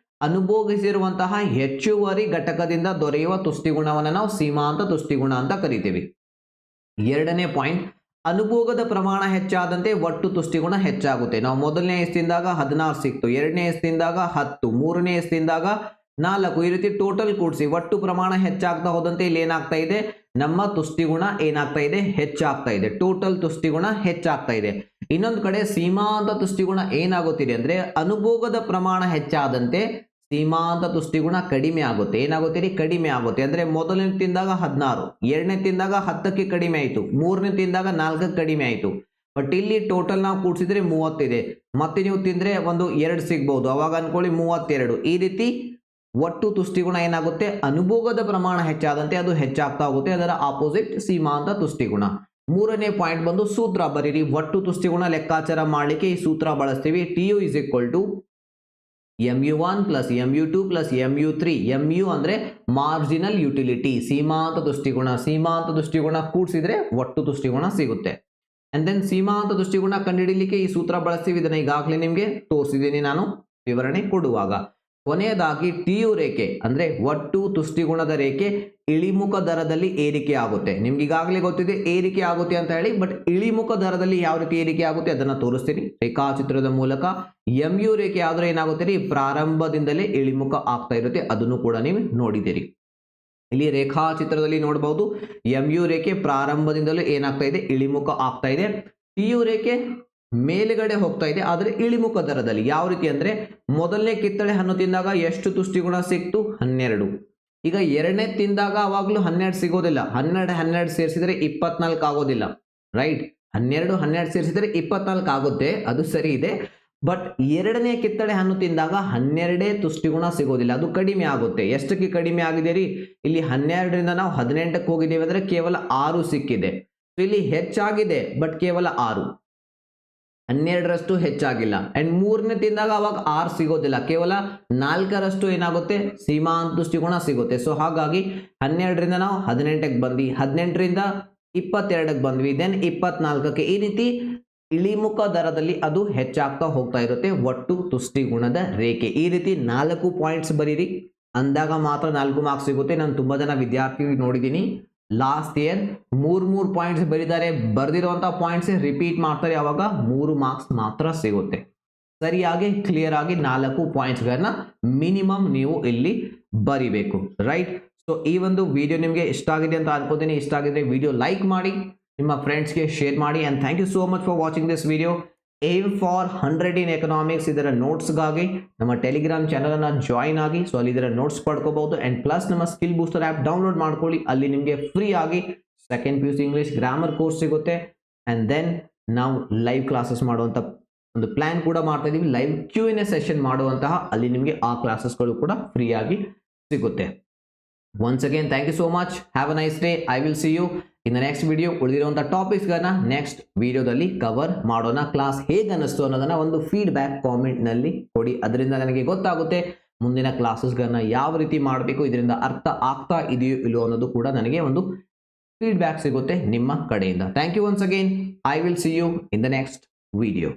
ಅನುಭೋಗಿಸಿರುವಂತಹ ಹೆಚ್ಚುವರಿ ಘಟಕದಿಂದ ದೊರೆಯುವ ತುಷ್ಟಿಗುಣವನ್ನು ನಾವು ಸೀಮಾಂತ ತುಷ್ಟಿಗುಣ ಅಂತ ಕರಿತೀವಿ. ಎರಡನೇ ಪಾಯಿಂಟ್, ಅನುಭೋಗದ ಪ್ರಮಾಣ ಹೆಚ್ಚಾದಂತೆ ಒಟ್ಟು ತುಷ್ಟಿಗುಣ ಹೆಚ್ಚಾಗುತ್ತೆ. ನಾವು ಮೊದಲನೇ ಎಸ್ತಿಂದಾಗ 16 ಸಿಕ್ತು, ಎರಡನೇ ಎಸ್ತಿಂದಾಗ 10, ಮೂರನೇ ಎಸ್ತಿಂದಾಗ 4, ಈ ರೀತಿ ಟೋಟಲ್ ಕೂಡಿಸಿ ಒಟ್ಟು ಪ್ರಮಾಣ ಹೆಚ್ಚಾಗ್ತಾ ಹೋದಂತೆ ಇಲ್ಲಿ ಏನಾಗ್ತಾ ಇದೆ, ನಮ್ಮ ತುಷ್ಟಿಗುಣ ಏನಾಗ್ತಾ ಇದೆ, ಹೆಚ್ಚಾಗ್ತಾ ಇದೆ. ಟೋಟಲ್ ತುಷ್ಟಿಗುಣ ಹೆಚ್ಚಾಗ್ತಾ ಇದೆ. ಇನ್ನೊಂದು ಕಡೆ ಸೀಮಾಂತ ತುಷ್ಟಿಗುಣ ಏನಾಗುತ್ತಿದೆ ಅಂದ್ರೆ ಅನುಭೋಗದ ಪ್ರಮಾಣ ಹೆಚ್ಚಾದಂತೆ ಸೀಮಾಂತ ತುಷ್ಟಿಗುಣ ಕಡಿಮೆ ಆಗುತ್ತೆ. ಏನಾಗುತ್ತೆ, ಕಡಿಮೆ ಆಗುತ್ತೆ. ಅಂದ್ರೆ ಮೊದಲನೇ ತಿಂದಾಗ 16, ಎರಡನೇ ತಿಂದಾಗ 10ಕ್ಕೆ ಕಡಿಮೆ ಆಯಿತು, ಮೂರನೇ ತಿಂದಾಗ 4ಕ್ಕೆ ಕಡಿಮೆ ಆಯಿತು. ಬಟ್ ಇಲ್ಲಿ ಟೋಟಲ್ ನಾವು ಕೂಡಿಸಿದ್ರೆ 30 ಇದೆ. ಮತ್ತೆ ನೀವು ತಿಂದ್ರೆ ಒಂದು 2 ಸಿಗ್ಬಹುದು, ಅವಾಗ ಅನ್ಕೊಳ್ಳಿ 32. ಈ ರೀತಿ ಒಟ್ಟು ತುಷ್ಟಿಗುಣ ಏನಾಗುತ್ತೆ, ಅನುಭೋಗದ ಪ್ರಮಾಣ ಹೆಚ್ಚಾದಂತೆ ಅದು ಹೆಚ್ಚಾಗ್ತಾ ಹೋಗುತ್ತೆ. ಅದರ ಆಪೋಸಿಟ್ ಸೀಮಾಂತ ತುಷ್ಟಿಗುಣ. ಮೂರನೇ ಪಾಯಿಂಟ್ ಬಂದು ಸೂತ್ರ ಬರೀರಿ. ಒಟ್ಟು ತುಷ್ಟಿಗುಣ ಲೆಕ್ಕಾಚಾರ ಮಾಡಲಿಕ್ಕೆ ಈ ಸೂತ್ರ ಬಳಸ್ತೀವಿ. TU is equal to MU1 plus MU2 plus MU3. MU ಅಂದ್ರೆ ಮಾರ್ಜಿನಲ್ ಯುಟಿಲಿಟಿ, ಸೀಮಾಂತ ತುಷ್ಟಿಗುಣ ಕೂಡಿಸಿದ್ರೆ ಒಟ್ಟು ತುಷ್ಟಿಗುಣ ಸಿಗುತ್ತೆ. ಅಂಡ್ ದೆನ್ ಸೀಮಾಂತ ತುಷ್ಟಿಗುಣ ಕಂಡುಹಿಡಿಯಲಿಕ್ಕೆ ಈ ಸೂತ್ರ ಬಳಸ್ತೀವಿ. ಇದನ್ನ ಈಗಾಗಲೇ ನಿಮಗೆ ತೋರಿಸಿದ್ದೀನಿ ನಾನು ವಿವರಣೆ ಕೊಡುವಾಗ. ಕೊನೆಯದಾಗಿ TU ರೇಖೆ ಅಂದ್ರೆ ಒಟ್ಟು ತುಷ್ಟಿಗುಣದ ರೇಖೆ ಇಳಿಮುಖ ದರದಲ್ಲಿ ಏರಿಕೆ ಆಗುತ್ತೆ. ನಿಮ್ಗೆ ಈಗಾಗಲೇ ಗೊತ್ತಿದೆ ಏರಿಕೆ ಆಗುತ್ತೆ ಅಂತ ಹೇಳಿ, ಬಟ್ ಇಳಿಮುಖ ದರದಲ್ಲಿ ಯಾವ ರೀತಿ ಏರಿಕೆ ಆಗುತ್ತೆ ಅದನ್ನ ತೋರಿಸ್ತೀನಿ ರೇಖಾಚಿತ್ರದ ಮೂಲಕ. MU ರೇಖೆ ಆದ್ರೆ ಏನಾಗುತ್ತೆ, ಪ್ರಾರಂಭದಿಂದಲೇ ಇಳಿಮುಖ ಆಗ್ತಾ ಇರುತ್ತೆ. ಅದನ್ನು ಕೂಡ ನೀವು ನೋಡಿದ್ದೀರಿ. ಇಲ್ಲಿ ರೇಖಾಚಿತ್ರದಲ್ಲಿ ನೋಡಬಹುದು MU ರೇಖೆ ಪ್ರಾರಂಭದಿಂದಲೂ ಏನಾಗ್ತಾ ಇದೆ, ಇಳಿಮುಖ ಆಗ್ತಾ ಇದೆ. TU ರೇಖೆ ಮೇಲುಗಡೆ ಹೋಗ್ತಾ ಇದೆ, ಆದ್ರೆ ಇಳಿಮುಖ ದರದಲ್ಲಿ. ಯಾವ ರೀತಿ ಅಂದ್ರೆ ಮೊದಲನೇ ಕಿತ್ತಳೆ ಹಣ್ಣು ತಿಂದಾಗ ಎಷ್ಟು ತುಷ್ಟಿಗುಣ ಸಿಕ್ತು, 12. ಈಗ ಎರಡನೇ ತಿಂದಾಗ ಅವಾಗ್ಲೂ 12 ಸಿಗೋದಿಲ್ಲ. 12 ಸೇರಿಸಿದ್ರೆ 24 ಆಗೋದಿಲ್ಲ, ರೈಟ್? 12 ಸೇರಿಸಿದ್ರೆ 24 ಆಗುತ್ತೆ, ಅದು ಸರಿ ಇದೆ. ಬಟ್ ಎರಡನೇ ಕಿತ್ತಳೆ ಹಣ್ಣು ತಿಂದಾಗ 12 ತುಷ್ಟಿಗುಣ ಸಿಗೋದಿಲ್ಲ, ಅದು ಕಡಿಮೆ ಆಗುತ್ತೆ. ಎಷ್ಟಕ್ಕೆ ಕಡಿಮೆ ಆಗಿದೆ ರೀ? ಇಲ್ಲಿ 12ರಿಂದ ನಾವು 18ಕ್ಕೆ ಹೋಗಿದ್ದೇವೆ ಅಂದ್ರೆ ಕೇವಲ 6 ಸಿಕ್ಕಿದೆ. ಇಲ್ಲಿ ಹೆಚ್ಚಾಗಿದೆ ಬಟ್ ಕೇವಲ 6, 12ರಷ್ಟು ಹೆಚ್ಚಾಗಿಲ್ಲ. ಅಂಡ್ ಮೂರನೇ ತಿಂದಾಗ ಅವಾಗ 6 ಸಿಗೋದಿಲ್ಲ, ಕೇವಲ 4ರಷ್ಟು ಏನಾಗುತ್ತೆ, ಸೀಮಾಂತ ತುಷ್ಟಿಗುಣ ಸಿಗುತ್ತೆ. ಸೊ ಹಾಗಾಗಿ 12ರಿಂದ ನಾವು 18ಕ್ಕೆ ಬಂದ್ವಿ, 18ರಿಂದ 22ಕ್ಕೆ ಬಂದ್ವಿ, ದೆನ್ 24ಕ್ಕೆ. ಈ ರೀತಿ ಇಳಿಮುಖ ದರದಲ್ಲಿ ಅದು ಹೆಚ್ಚಾಗ್ತಾ ಹೋಗ್ತಾ ಇರುತ್ತೆ ಒಟ್ಟು ತುಷ್ಟಿಗುಣದ ರೇಖೆ. ಈ ರೀತಿ 4 ಪಾಯಿಂಟ್ಸ್ ಬರೀರಿ, ಅಂದಾಗ ಮಾತ್ರ 4 ಮಾರ್ಕ್ಸ್ ಸಿಗುತ್ತೆ. ನಾನು ತುಂಬಾ ಜನ ವಿದ್ಯಾರ್ಥಿ ನೋಡಿದ್ದೀನಿ ಲಾಸ್ಟ್ ಇಯರ್ 3 ಪಾಯಿಂಟ್ಸ್ ಬರೀತಾರೆ, ಬರ್ದಿರುವಂತಹ ಪಾಯಿಂಟ್ಸ್ ರಿಪೀಟ್ ಮಾಡ್ತಾರೆ, ಅವಾಗ 3 ಮಾರ್ಕ್ಸ್ ಮಾತ್ರ ಸಿಗುತ್ತೆ. ಸರಿಯಾಗಿ ಕ್ಲಿಯರ್ ಆಗಿ 4 ಪಾಯಿಂಟ್ಸ್ಗಳನ್ನ ಮಿನಿಮಮ್ ನೀವು ಇಲ್ಲಿ ಬರಿಬೇಕು, ರೈಟ್? ಸೊ ಈ ಒಂದು ವಿಡಿಯೋ ನಿಮಗೆ ಇಷ್ಟ ಆಗಿದೆ ಅಂತ ಅನ್ಕೋತೀನಿ. ಇಷ್ಟ ಆಗಿದ್ರೆ ವಿಡಿಯೋ ಲೈಕ್ ಮಾಡಿ, ನಿಮ್ಮ ಫ್ರೆಂಡ್ಸ್ಗೆ ಶೇರ್ ಮಾಡಿ. And thank you so much for watching this video. Aim for 100 in economics ಇದರ ನೋಟ್ಸ್ಗಾಗಿ ನಮ್ಮ ಟೆಲಿಗ್ರಾಮ್ ಚಾನಲ್ ಅನ್ನ ಜಾಯಿನ್ ಆಗಿ. ಸೊ ಅಲ್ಲಿ ಇದರ ನೋಟ್ಸ್ ಪಡ್ಕೋಬಹುದು. ಅಂಡ್ ಪ್ಲಸ್ ನಮ್ಮ ಸ್ಕಿಲ್ ಬೂಸ್ಟರ್ ಆ್ಯಪ್ ಡೌನ್ಲೋಡ್ ಮಾಡ್ಕೊಳ್ಳಿ. ಅಲ್ಲಿ ನಿಮಗೆ ಫ್ರೀ ಆಗಿ second PUC English grammar course ಸಿಗುತ್ತೆ. ಅಂಡ್ ದೆನ್ ನಾವು ಲೈವ್ ಕ್ಲಾಸಸ್ ಮಾಡುವಂತ ಒಂದು ಪ್ಲಾನ್ ಕೂಡ ಮಾಡ್ತಾ ಇದೀವಿ. ಲೈವ್ Q&A ಸೆಷನ್ ಮಾಡುವಂತಹ ಅಲ್ಲಿ ನಿಮಗೆ ಆ ಕ್ಲಾಸಸ್ಗಳು ಕೂಡ ಫ್ರೀ ಆಗಿ ಸಿಗುತ್ತೆ. Once again thank you so much. Have a nice day. I will see you in the next video. ಉಳಿದಿರುವಂಥ ಟಾಪಿಕ್ಸ್ಗಳನ್ನ ನೆಕ್ಸ್ಟ್ ವಿಡಿಯೋದಲ್ಲಿ ಕವರ್ ಮಾಡೋಣ. ಕ್ಲಾಸ್ ಹೇಗೆ ಅನ್ನಿಸ್ತು ಅನ್ನೋದನ್ನ ಒಂದು ಫೀಡ್ಬ್ಯಾಕ್ ಕಾಮೆಂಟ್ನಲ್ಲಿ ಕೊಡಿ. ಅದರಿಂದ ನನಗೆ ಗೊತ್ತಾಗುತ್ತೆ ಮುಂದಿನ ಕ್ಲಾಸಸ್ಗಳನ್ನ ಯಾವ ರೀತಿ ಮಾಡಬೇಕು, ಇದರಿಂದ ಅರ್ಥ ಆಗ್ತಾ ಇದೆಯೋ ಇಲ್ಲೋ ಅನ್ನೋದು ಕೂಡ ನನಗೆ ಒಂದು ಫೀಡ್ಬ್ಯಾಕ್ ಸಿಗುತ್ತೆ ನಿಮ್ಮ ಕಡೆಯಿಂದ. Thank you once again. I will see you in the next video.